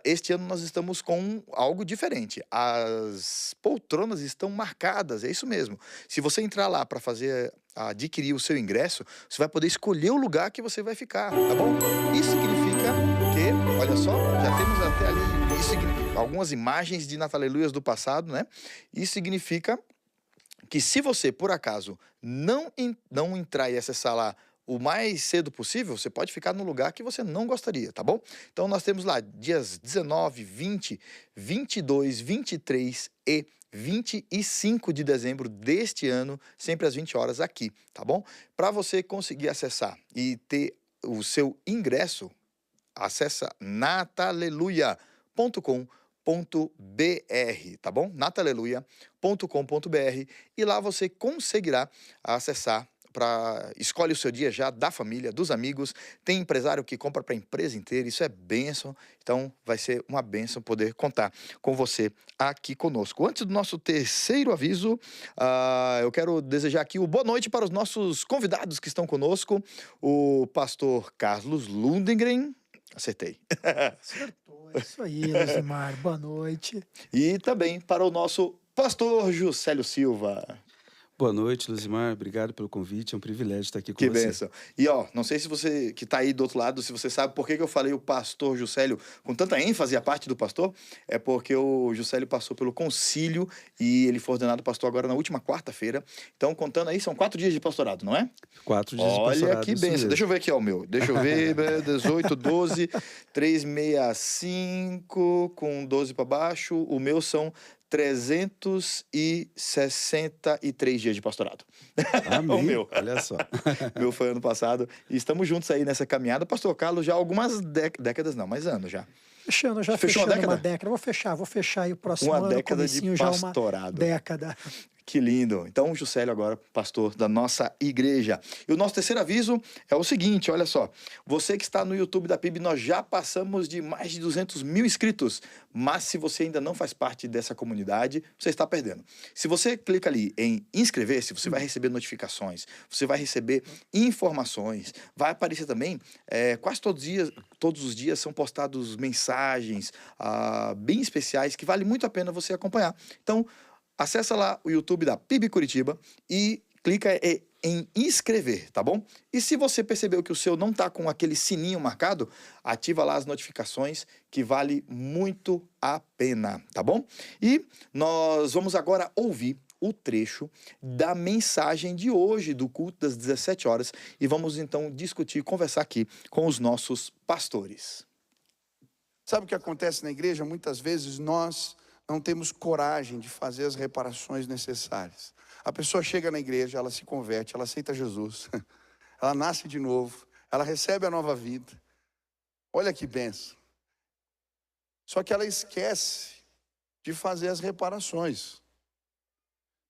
este ano nós estamos com algo diferente. As poltronas estão marcadas, é isso mesmo. Se você entrar lá para adquirir o seu ingresso, você vai poder escolher o lugar que você vai ficar, tá bom? Isso significa que, olha só, já temos até ali algumas imagens de Nataleluias do passado, né? Isso significa que se você, por acaso, não entrar e acessar lá o mais cedo possível, você pode ficar no lugar que você não gostaria, tá bom? Então nós temos lá dias 19, 20, 22, 23 e 25 de dezembro deste ano, sempre às 20 horas aqui, tá bom? Para você conseguir acessar e ter o seu ingresso, acessa nataleluia.com.br, tá bom? nataleluia.com.br, e lá você conseguirá acessar. Escolhe o seu dia já, da família, dos amigos. Tem empresário que compra para a empresa inteira, isso é bênção. Então vai ser uma bênção poder contar com você aqui conosco. Antes do nosso terceiro aviso, eu quero desejar aqui o boa noite para os nossos convidados que estão conosco. O pastor Carlos Lundgren. Acertei. Acertou, é isso aí, Lusimar. Boa noite. E também para o nosso pastor Juscelio Silva. Boa noite, Lusimar. Obrigado pelo convite. É um privilégio estar aqui com você. Que bênção. E ó, não sei se você que está aí do outro lado, se você sabe por que eu falei o pastor Juscelio com tanta ênfase a parte do pastor, é porque o Juscelio passou pelo concílio e ele foi ordenado pastor agora na última quarta-feira. Então, contando aí, são 4 dias de pastorado, não é? 4 dias de pastorado. Olha que bênção. Deixa eu ver aqui, ó, o meu. Deixa eu ver, 18, 12, 365, com 12 para baixo. O meu são 363 dias de pastorado. Amém. O meu. Olha só. O meu foi ano passado. E estamos juntos aí nessa caminhada. Pastor Carlos, já há algumas décadas, não, mas anos já. Fechando, já Fechou fechando uma uma década. Vou fechar aí o próximo ano. Uma década de pastorado. Já uma década. Que lindo. Então, o Juscelio agora, pastor da nossa igreja. E o nosso terceiro aviso é o seguinte, olha só. Você que está no YouTube da PIB, nós já passamos de mais de 200 mil inscritos. Mas se você ainda não faz parte dessa comunidade, você está perdendo. Se você clica ali em inscrever-se, você vai receber notificações, você vai receber informações, vai aparecer também, quase todos os dias são postados mensagens bem especiais que vale muito a pena você acompanhar. Então, acessa lá o YouTube da PIB Curitiba e clica em inscrever, tá bom? E se você percebeu que o seu não tá com aquele sininho marcado, ativa lá as notificações, que vale muito a pena, tá bom? E nós vamos agora ouvir o trecho da mensagem de hoje do culto das 17 horas e vamos então discutir, conversar aqui com os nossos pastores. Sabe o que acontece na igreja? Muitas vezes nós não temos coragem de fazer as reparações necessárias. A pessoa chega na igreja, ela se converte, ela aceita Jesus, ela nasce de novo, ela recebe a nova vida. Olha que benção. Só que ela esquece de fazer as reparações.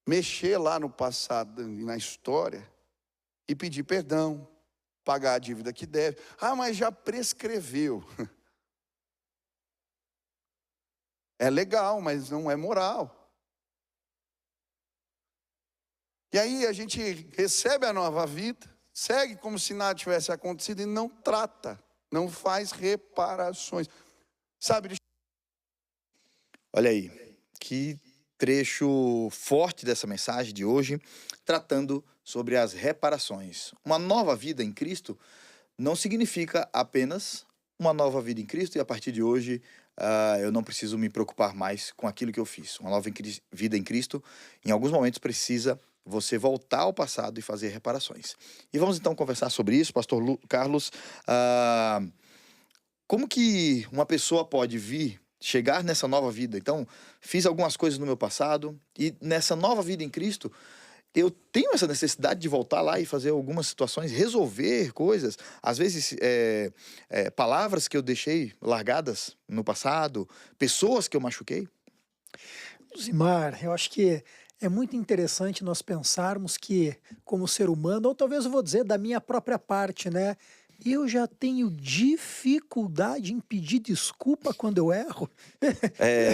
Mexer lá no passado, na história, e pedir perdão, pagar a dívida que deve. Ah, mas já prescreveu. É legal, mas não é moral. E aí a gente recebe a nova vida, segue como se nada tivesse acontecido e não trata, não faz reparações. Sabe? Olha aí, que trecho forte dessa mensagem de hoje, tratando sobre as reparações. Uma nova vida em Cristo não significa apenas uma nova vida em Cristo e a partir de hoje eu não preciso me preocupar mais com aquilo que eu fiz. Uma nova vida em Cristo, em alguns momentos, precisa você voltar ao passado e fazer reparações. E vamos então conversar sobre isso, pastor Carlos. Como que uma pessoa pode chegar nessa nova vida? Então, fiz algumas coisas no meu passado e nessa nova vida em Cristo, eu tenho essa necessidade de voltar lá e fazer algumas situações, resolver coisas. Às vezes, palavras que eu deixei largadas no passado, pessoas que eu machuquei. Zimar, eu acho que é muito interessante nós pensarmos que, como ser humano, ou talvez eu vou dizer da minha própria parte, né? Eu já tenho dificuldade em pedir desculpa quando eu erro.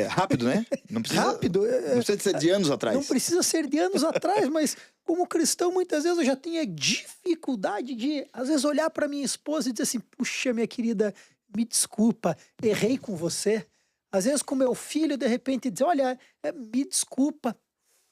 Rápido, né? Não precisa, Rápido. Não precisa ser de anos atrás. Não precisa ser de anos atrás, mas como cristão, muitas vezes eu já tenho dificuldade de, às vezes, olhar para minha esposa e dizer assim, puxa, minha querida, me desculpa, errei com você. Às vezes com meu filho, de repente, dizer, olha, me desculpa,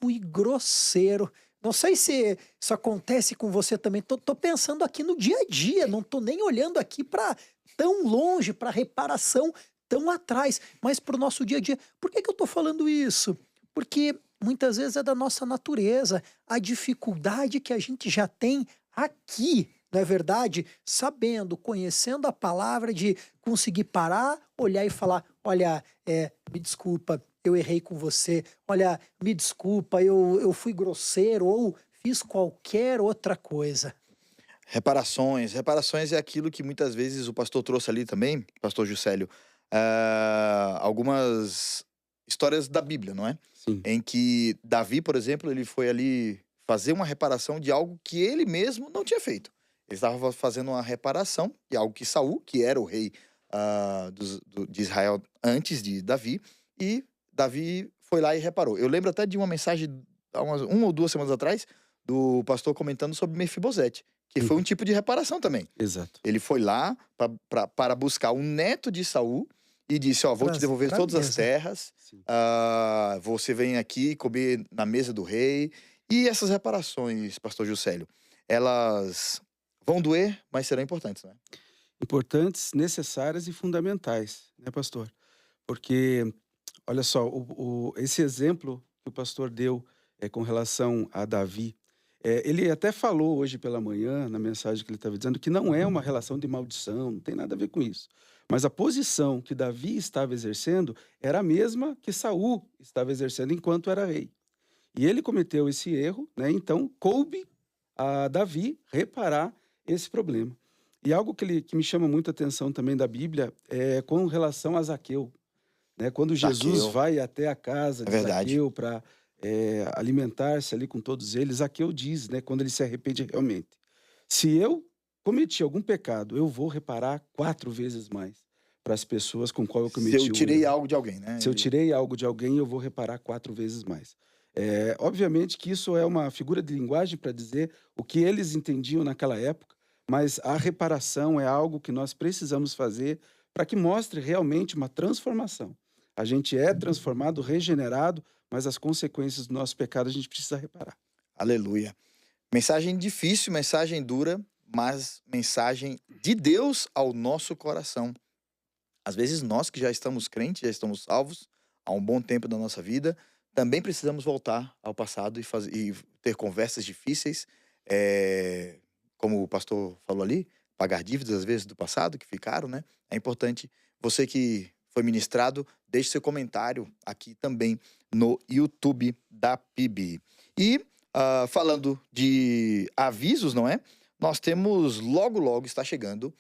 fui grosseiro. Não sei se isso acontece com você também. Tô pensando aqui no dia a dia, não tô nem olhando aqui para tão longe, para reparação tão atrás, mas para o nosso dia a dia. Por que eu tô falando isso? Porque muitas vezes é da nossa natureza, a dificuldade que a gente já tem aqui, não é verdade? Sabendo, conhecendo a palavra, de conseguir parar, olhar e falar, olha, me desculpa, eu errei com você, olha, me desculpa, eu fui grosseiro ou fiz qualquer outra coisa. Reparações é aquilo que muitas vezes o pastor trouxe ali também, pastor Juscelio, algumas histórias da Bíblia, não é? Sim. Em que Davi, por exemplo, ele foi ali fazer uma reparação de algo que ele mesmo não tinha feito. Ele estava fazendo uma reparação de algo que Saul, que era o rei de Israel antes de Davi, e Davi foi lá e reparou. Eu lembro até de uma mensagem, há uma ou 2 semanas atrás, do pastor comentando sobre Mefibosete, que foi um tipo de reparação também. Exato. Ele foi lá para buscar o neto de Saul e disse, vou te devolver todas as terras, você vem aqui comer na mesa do rei. E essas reparações, pastor Juscelio, elas vão doer, mas serão importantes, né? Importantes, necessárias e fundamentais, né, pastor? Porque, olha só, esse exemplo que o pastor deu com relação a Davi, ele até falou hoje pela manhã, na mensagem que ele estava dizendo, que não é uma relação de maldição, não tem nada a ver com isso. Mas a posição que Davi estava exercendo era a mesma que Saul estava exercendo enquanto era rei. E ele cometeu esse erro, né? Então coube a Davi reparar esse problema. E algo que me chama muita atenção também da Bíblia é com relação a Zaqueu. Né? Quando Jesus vai até a casa de Zaqueu para alimentar-se ali com todos eles, Zaqueu diz, né, quando ele se arrepende realmente, se eu cometi algum pecado, eu vou reparar 4 vezes mais para as pessoas com qual eu cometi. Se eu tirei algo de alguém, né? Se eu tirei algo de alguém, eu vou reparar 4 vezes mais. Obviamente que isso é uma figura de linguagem para dizer o que eles entendiam naquela época, mas a reparação é algo que nós precisamos fazer para que mostre realmente uma transformação. A gente é transformado, regenerado, mas as consequências do nosso pecado a gente precisa reparar. Aleluia. Mensagem difícil, mensagem dura, mas mensagem de Deus ao nosso coração. Às vezes nós que já estamos crentes, já estamos salvos há um bom tempo da nossa vida, também precisamos voltar ao passado e ter conversas difíceis, como o pastor falou ali, pagar dívidas às vezes do passado que ficaram, né? É importante. Você que foi ministrado, deixe seu comentário aqui também no YouTube da PIB. E falando de avisos, não é? Nós temos, logo está chegando,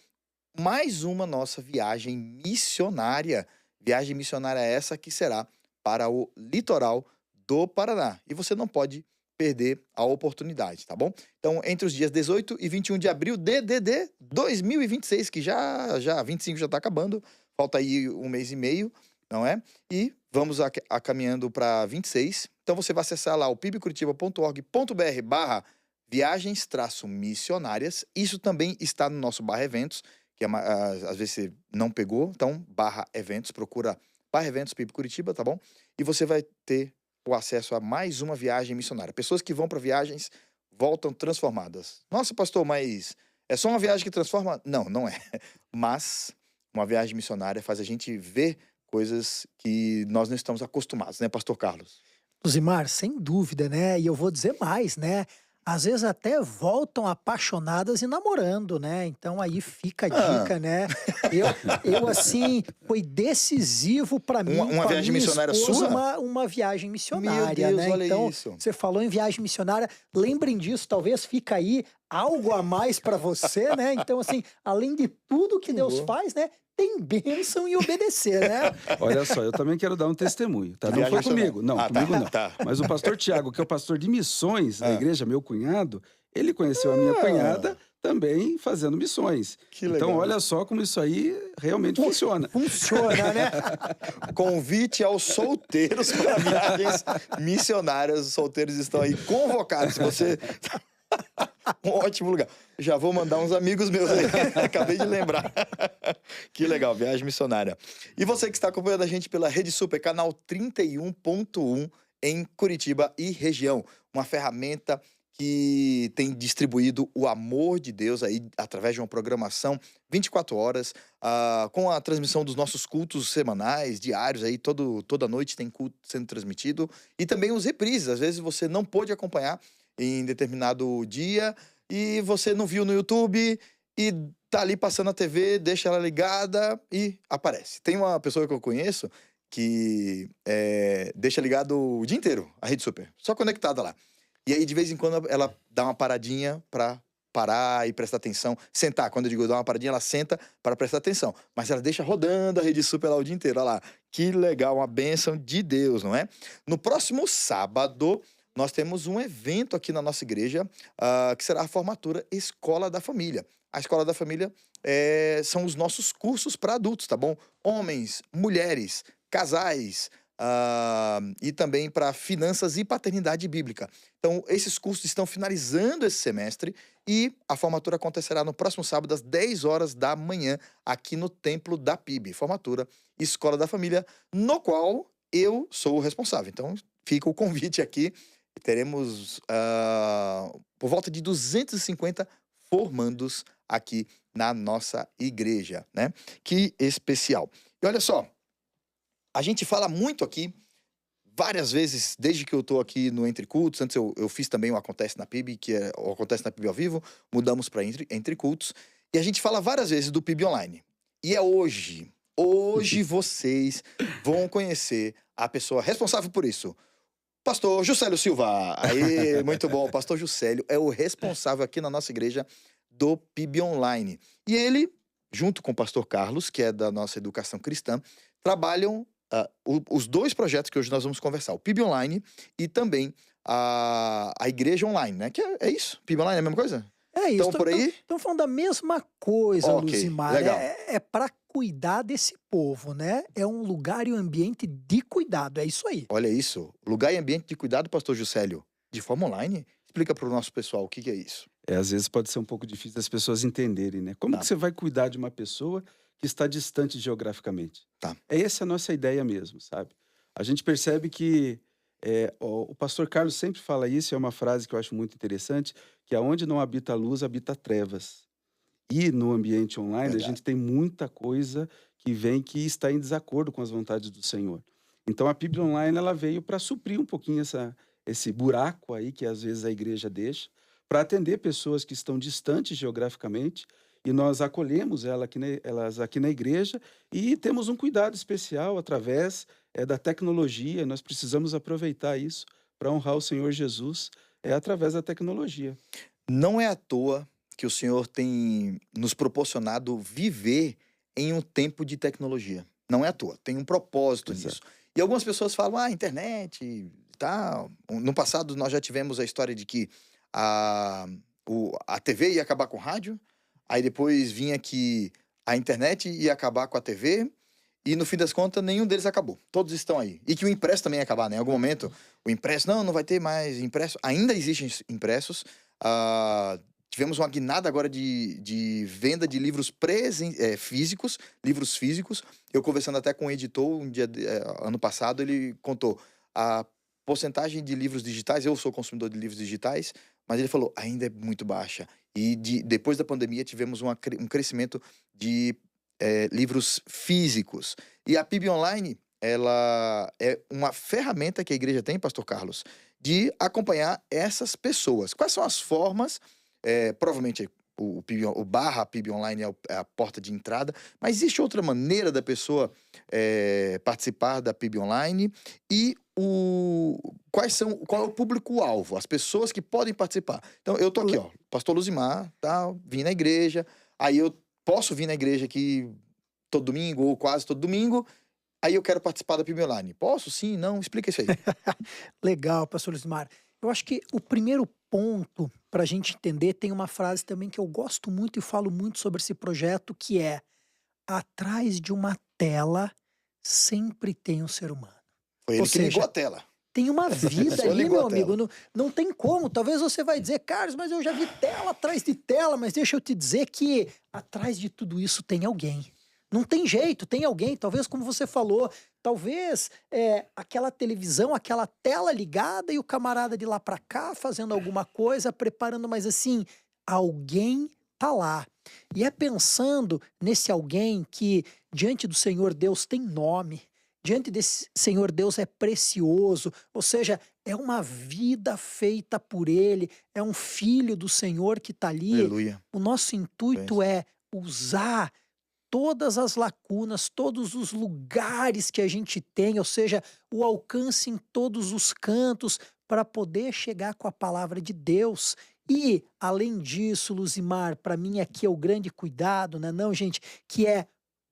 mais uma nossa viagem missionária. Viagem missionária essa que será para o litoral do Paraná. E você não pode perder a oportunidade, tá bom? Então, entre os dias 18 e 21 de abril, DDD 2026, que já 25 já está acabando, falta aí 1 mês e meio, não é? E vamos caminhando para 26. Então, você vai acessar lá o pibcuritiba.org.br/viagens-missionárias. Isso também está no nosso /eventos, que às vezes você não pegou, então /eventos, procura /eventos PIB Curitiba, tá bom? E você vai ter o acesso a mais uma viagem missionária. Pessoas que vão para viagens voltam transformadas. Nossa, pastor, mas é só uma viagem que transforma? Não, não é. Mas uma viagem missionária faz a gente ver coisas que nós não estamos acostumados, né, pastor Carlos? Zimar, sem dúvida, né? E eu vou dizer mais, né? Às vezes até voltam apaixonadas e namorando, né? Então aí fica a dica, né? Eu assim, foi decisivo para mim. Uma viagem missionária esposa, sua? Uma viagem missionária, Meu Deus, né? olha Então, isso. você falou em viagem missionária, lembrem disso, talvez fica aí algo a mais para você, né? Então, assim, além de tudo que Deus faz, né? Tem bênção em obedecer, né? Olha só, eu também quero dar um testemunho, tá? Não Viagem foi comigo, não, Ah, comigo tá, não. tá. Mas o pastor Tiago, que é o pastor de missões da igreja, meu cunhado, ele conheceu a minha cunhada também fazendo missões. Que legal. Então, olha só como isso aí realmente funciona. Funciona, né? Convite aos solteiros para viagens missionárias. Os solteiros estão aí convocados. Se você... Um ótimo lugar. Já vou mandar uns amigos meus aí. Acabei de lembrar. Que legal, viagem missionária. E você que está acompanhando a gente pela Rede Super, canal 31.1 em Curitiba e região. Uma ferramenta que tem distribuído o amor de Deus aí através de uma programação 24 horas, com a transmissão dos nossos cultos semanais, diários, aí toda noite tem culto sendo transmitido, e também os reprises. Às vezes você não pôde acompanhar em determinado dia e você não viu no YouTube e tá ali passando a TV, deixa ela ligada e aparece. Tem uma pessoa que eu conheço que deixa ligado o dia inteiro a Rede Super, só conectada lá. E aí, de vez em quando, ela dá uma paradinha para parar e prestar atenção. Sentar, quando eu digo dar uma paradinha, ela senta para prestar atenção. Mas ela deixa rodando a Rede Super lá o dia inteiro. Olha lá, que legal, uma bênção de Deus, não é? No próximo sábado, nós temos um evento aqui na nossa igreja, que será a formatura Escola da Família. A Escola da Família são os nossos cursos para adultos, tá bom? Homens, mulheres, casais, e também para finanças e paternidade bíblica. Então, esses cursos estão finalizando esse semestre e a formatura acontecerá no próximo sábado às 10 horas da manhã aqui no Templo da PIB. Formatura Escola da Família, no qual eu sou o responsável. Então, fica o convite aqui. Teremos por volta de 250 formandos aqui na nossa igreja, né? Que especial. E olha só, a gente fala muito aqui, várias vezes, desde que eu tô aqui no Entre Cultos. Antes eu fiz também o Acontece na PIB, que é o Acontece na PIB ao vivo, mudamos para Entre Cultos, e a gente fala várias vezes do PIB Online. E é hoje vocês vão conhecer a pessoa responsável por isso. Pastor Juscelio Silva. Aí, muito bom. O pastor Juscelio é o responsável aqui na nossa igreja do PIB Online. E ele, junto com o pastor Carlos, que é da nossa educação cristã, trabalham os dois projetos que hoje nós vamos conversar, o PIB Online e também a Igreja Online, né? Que é isso? PIB Online é a mesma coisa? É isso. Então, por aí? Estão falando da mesma coisa, Ok, Luzimar. legal. É para cuidar desse povo, né? É um lugar e um ambiente de cuidado, é isso aí. Olha isso, lugar e ambiente de cuidado, pastor Juscelio, de forma online? Explica para o nosso pessoal o que é isso. Às vezes pode ser um pouco difícil das pessoas entenderem, né? Como que você vai cuidar de uma pessoa que está distante geograficamente? Essa a nossa ideia mesmo, sabe? A gente percebe que o pastor Carlos sempre fala isso, é uma frase que eu acho muito interessante, que aonde não habita a luz, habita trevas. E no ambiente online, a gente tem muita coisa que está em desacordo com as vontades do Senhor. Então, a PIB Online, ela veio para suprir um pouquinho esse buraco aí que às vezes a igreja deixa, para atender pessoas que estão distantes geograficamente, e nós acolhemos elas aqui na igreja e temos um cuidado especial através da tecnologia. Nós precisamos aproveitar isso para honrar o Senhor Jesus através da tecnologia. Não é à toa que o Senhor tem nos proporcionado viver em um tempo de tecnologia. Não é à toa, tem um propósito nisso. E algumas pessoas falam, internet e tal. No passado nós já tivemos a história de que a TV ia acabar com o rádio, aí depois vinha que a internet ia acabar com a TV, e no fim das contas nenhum deles acabou. Todos estão aí. E que o impresso também ia acabar, né? Em algum momento o impresso, não vai ter mais impresso. Ainda existem impressos. Tivemos uma guinada agora de venda de livros físicos, livros físicos. Eu conversando até com um editor ano passado, ele contou a porcentagem de livros digitais. Eu sou consumidor de livros digitais, mas ele falou, ainda é muito baixa. E depois da pandemia tivemos um crescimento de livros físicos. E a PIB Online, ela é uma ferramenta que a igreja tem, pastor Carlos, de acompanhar essas pessoas. Quais são as formas? Provavelmente o PIB Online é a porta de entrada, mas existe outra maneira da pessoa participar da PIB Online? E qual é o público-alvo? As pessoas que podem participar. Então, eu tô aqui, ó, pastor Luzimar, tá? Vim na igreja, aí eu posso vir na igreja aqui todo domingo, ou quase todo domingo, aí eu quero participar da PIB Online. Posso? Sim? Não? Explica isso aí. Legal, pastor Luzimar. Eu acho que o primeiro ponto para a gente entender, tem uma frase também que eu gosto muito e falo muito sobre esse projeto, que é: atrás de uma tela sempre tem um ser humano. Foi ele que ligou a tela. Tem uma vida Só ali, ligou meu a tela. amigo. Não tem como. Talvez você vai dizer, Carlos, mas eu já vi tela atrás de tela. Mas deixa eu te dizer que atrás de tudo isso tem alguém. Não tem jeito, tem alguém. Talvez, como você falou, talvez aquela televisão, aquela tela ligada e o camarada de lá pra cá fazendo alguma coisa, preparando, mas assim, alguém tá lá. E é pensando nesse alguém que diante do Senhor Deus tem nome. Diante desse Senhor Deus é precioso, ou seja, é uma vida feita por Ele, é um filho do Senhor que está ali. Aleluia. O nosso intuito é usar todas as lacunas, todos os lugares que a gente tem, ou seja, o alcance em todos os cantos para poder chegar com a palavra de Deus. E, além disso, Luzimar, para mim aqui é o grande cuidado, né, não, gente, que é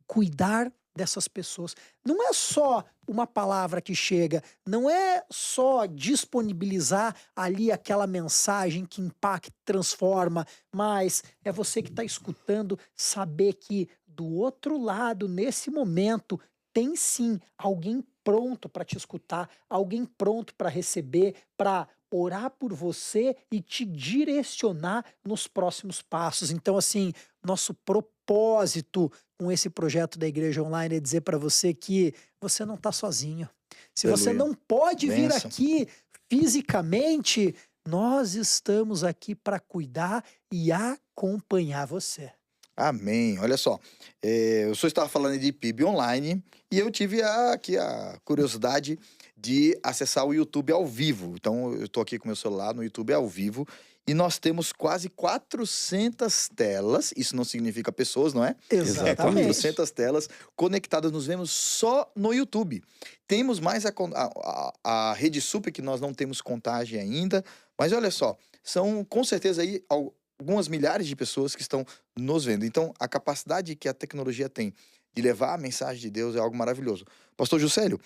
cuidar dessas pessoas. Não é só uma palavra que chega, não é só disponibilizar ali aquela mensagem que impacta, transforma, mas é você que está escutando saber que do outro lado, nesse momento, tem sim alguém pronto para te escutar, alguém pronto para receber, para orar por você e te direcionar nos próximos passos. Então, assim, nosso propósito com esse projeto da Igreja Online é dizer para você que você não está sozinho. Se você Aleluia. não pode vir Bênção. aqui fisicamente, nós estamos aqui para cuidar e acompanhar você. Amém. Olha só, o senhor estava falando de PIB Online e eu tive aqui a curiosidade de acessar o YouTube ao vivo. Então, eu estou aqui com meu celular no YouTube ao vivo e nós temos quase 400 telas. Isso não significa pessoas, não é? Exatamente. 400 telas conectadas. Nos vemos só no YouTube. Temos mais a Rede Super, que nós não temos contagem ainda. Mas olha só, são com certeza aí algumas milhares de pessoas que estão nos vendo. Então, a capacidade que a tecnologia tem de levar a mensagem de Deus é algo maravilhoso. Pastor Juscelio,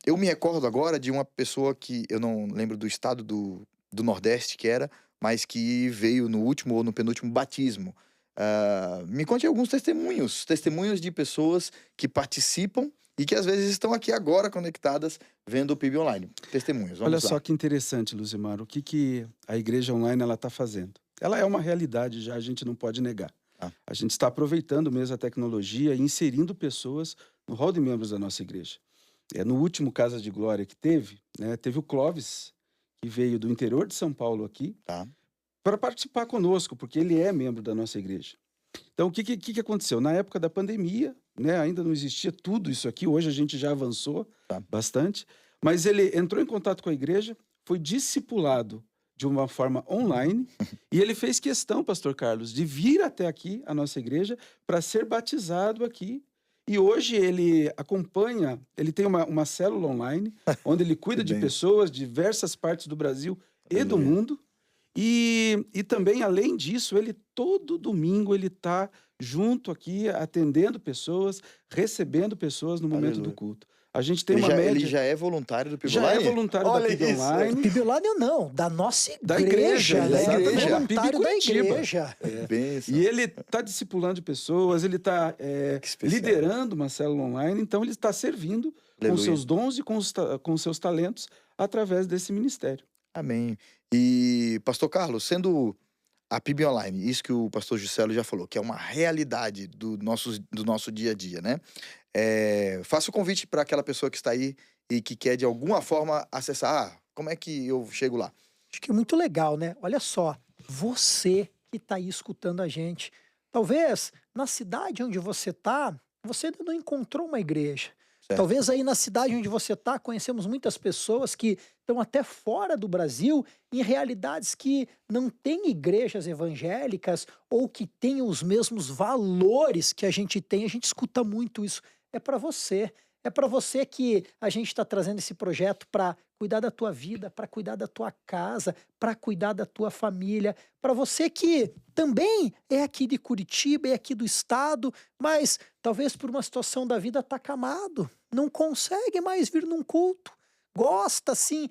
eu me recordo agora de uma pessoa que eu não lembro do estado do Nordeste que era, mas que veio no último ou no penúltimo batismo. Me conte alguns testemunhos de pessoas que participam e que às vezes estão aqui agora conectadas vendo o PIB Online. Testemunhos, vamos Olha lá. só que interessante, Luzimar, o que a Igreja Online está fazendo. Ela é uma realidade já, a gente não pode negar. A gente está aproveitando mesmo a tecnologia e inserindo pessoas no hall de membros da nossa igreja. No último Casa de Glória que teve, né, teve o Clóvis, que veio do interior de São Paulo aqui, para participar conosco, porque ele é membro da nossa igreja. Então, o que aconteceu? Na época da pandemia, né, ainda não existia tudo isso aqui, hoje a gente já avançou bastante, mas ele entrou em contato com a igreja, foi discipulado de uma forma online, e ele fez questão, pastor Carlos, de vir até aqui, a nossa igreja, para ser batizado aqui. E hoje ele acompanha, ele tem uma célula online, onde ele cuida de pessoas de diversas partes do Brasil e do mundo. E também, além disso, ele todo domingo ele está junto aqui, atendendo pessoas, recebendo pessoas no momento do culto. A gente tem uma média... Ele já é voluntário do PIB Já Online? é voluntário da PIB Online. PIB Online não, da nossa igreja. Da igreja, né? exatamente. Voluntário da Curitiba. igreja. E ele está discipulando pessoas, ele está liderando uma célula online, então ele está servindo com seus dons e com seus talentos através desse ministério. Amém. E, pastor Carlos, sendo a PIB Online, isso que o pastor Juscelio já falou, que é uma realidade do nosso dia a dia, né? Faça o convite para aquela pessoa que está aí e que quer de alguma forma acessar. Como é que eu chego lá? Acho que é muito legal, né? Olha só, você que está aí escutando a gente, talvez na cidade onde você está, você ainda não encontrou uma igreja. Talvez aí na cidade onde você está, conhecemos muitas pessoas que estão até fora do Brasil, em realidades que não têm igrejas evangélicas ou que tenham os mesmos valores que a gente tem. A gente escuta muito isso. É para você. É para você que a gente está trazendo esse projeto para cuidar da tua vida, para cuidar da tua casa, para cuidar da tua família. Para você que também é aqui de Curitiba, é aqui do estado, mas talvez por uma situação da vida está acamado, não consegue mais vir num culto. Gosta, sim,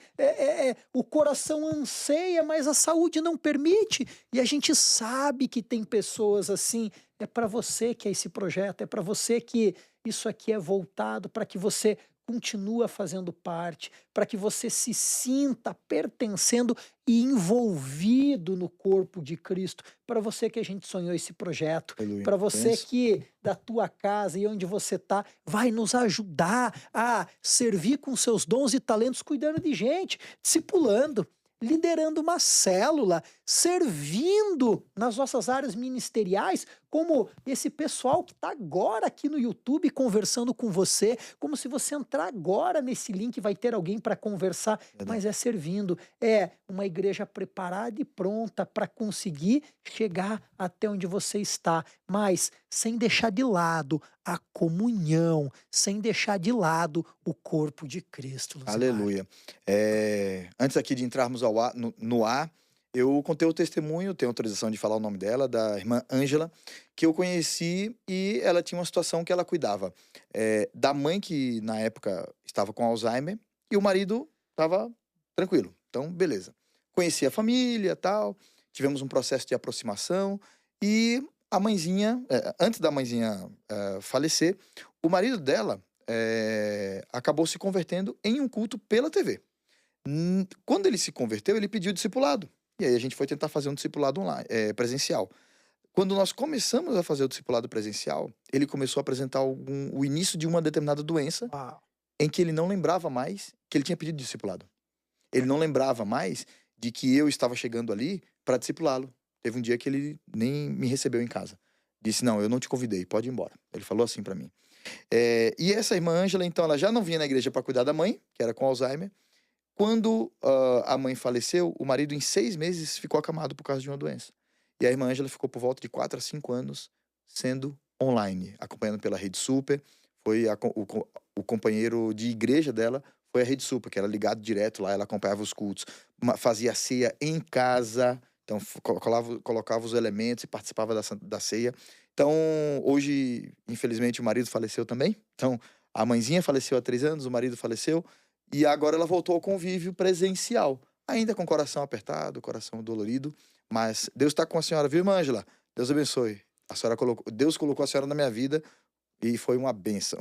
o coração anseia, mas a saúde não permite. E a gente sabe que tem pessoas assim. É para você que é esse projeto, é para você que isso aqui é voltado, para que você continue fazendo parte, para que você se sinta pertencendo e envolvido no corpo de Cristo. Para você que a gente sonhou esse projeto, para você que da tua casa e onde você está, vai nos ajudar a servir com seus dons e talentos, cuidando de gente, discipulando, liderando uma célula, servindo nas nossas áreas ministeriais, como esse pessoal que está agora aqui no YouTube conversando com você, como se você entrar agora nesse link vai ter alguém para conversar, mas é servindo, é uma igreja preparada e pronta para conseguir chegar até onde você está, mas sem deixar de lado a comunhão, sem deixar de lado o corpo de Cristo. Luzimar. Aleluia. Antes aqui de entrarmos no ar, eu contei o testemunho, tenho autorização de falar o nome dela, da irmã Ângela, que eu conheci e ela tinha uma situação que ela cuidava da mãe que na época estava com Alzheimer e o marido estava tranquilo. Então, beleza. Conheci a família, tal, tivemos um processo de aproximação e a mãezinha, antes da mãezinha falecer, o marido dela acabou se convertendo em um culto pela TV. Quando ele se converteu, ele pediu discipulado. E aí a gente foi tentar fazer um discipulado online, presencial. Quando nós começamos a fazer o discipulado presencial, ele começou a apresentar o início de uma determinada doença em que ele não lembrava mais que ele tinha pedido discipulado. Ele não lembrava mais de que eu estava chegando ali para discipulá-lo. Teve um dia que ele nem me recebeu em casa. Disse, não, eu não te convidei, pode ir embora. Ele falou assim para mim. E essa irmã Ângela, então, ela já não vinha na igreja para cuidar da mãe, que era com Alzheimer. Quando a mãe faleceu, o marido em 6 meses ficou acamado por causa de uma doença. E a irmã Ângela ficou por volta de 4 a 5 anos sendo online, acompanhando pela Rede Super. Foi o companheiro de igreja dela, foi a Rede Super, que era ligado direto lá, ela acompanhava os cultos, fazia ceia em casa, então colocava os elementos e participava da ceia. Então, hoje, infelizmente, o marido faleceu também. Então, a mãezinha faleceu há 3 anos, o marido faleceu. E agora ela voltou ao convívio presencial, ainda com o coração apertado, coração dolorido, mas Deus está com a senhora, viu, irmã Ângela? Deus abençoe. Deus colocou a senhora na minha vida e foi uma bênção.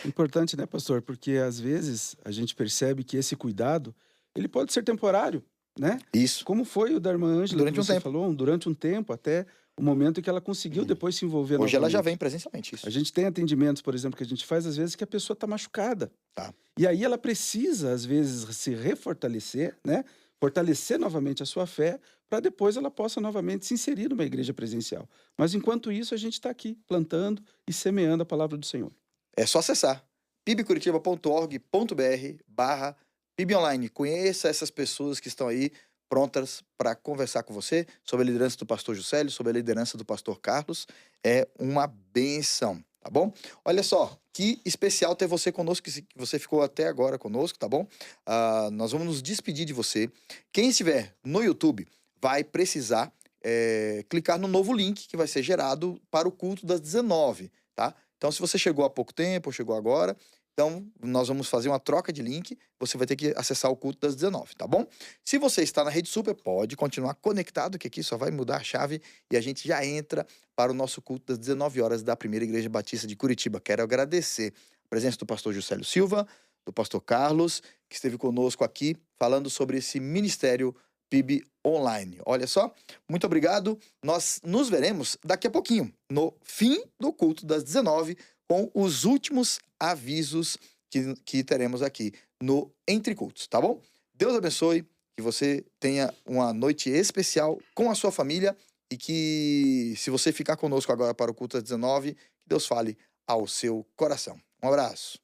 Importante, né, pastor? Porque às vezes a gente percebe que esse cuidado, ele pode ser temporário, né? Isso. Como foi o da irmã Ângela, durante que você um tempo. falou, durante um tempo, até o momento em que ela conseguiu depois se envolver Hoje ela novamente. já vem presencialmente, isso. A gente tem atendimentos, por exemplo, que a gente faz às vezes que a pessoa está machucada. Tá. E aí ela precisa, às vezes, se refortalecer, né? Fortalecer novamente a sua fé, para depois ela possa novamente se inserir numa igreja presencial. Mas enquanto isso, a gente está aqui plantando e semeando a palavra do Senhor. É só acessar pibcuritiba.org.br/pibonline. Conheça essas pessoas que estão aí prontas para conversar com você sobre a liderança do pastor Juscelio, sobre a liderança do pastor Carlos. É uma bênção, tá bom? Olha só, que especial ter você conosco, que você ficou até agora conosco, tá bom? Nós vamos nos despedir de você. Quem estiver no YouTube vai precisar clicar no novo link que vai ser gerado para o culto das 19, tá? Então, se você chegou há pouco tempo ou chegou agora, então nós vamos fazer uma troca de link, você vai ter que acessar o culto das 19, tá bom? Se você está na Rede Super, pode continuar conectado, que aqui só vai mudar a chave e a gente já entra para o nosso culto das 19 horas da Primeira Igreja Batista de Curitiba. Quero agradecer a presença do pastor Juscelio Silva, do pastor Carlos, que esteve conosco aqui falando sobre esse ministério PIB Online. Olha só, muito obrigado. Nós nos veremos daqui a pouquinho, no fim do culto das 19, com os últimos avisos que teremos aqui no Entre Cultos, tá bom? Deus abençoe, que você tenha uma noite especial com a sua família e que, se você ficar conosco agora para o culto das 19, que Deus fale ao seu coração. Um abraço.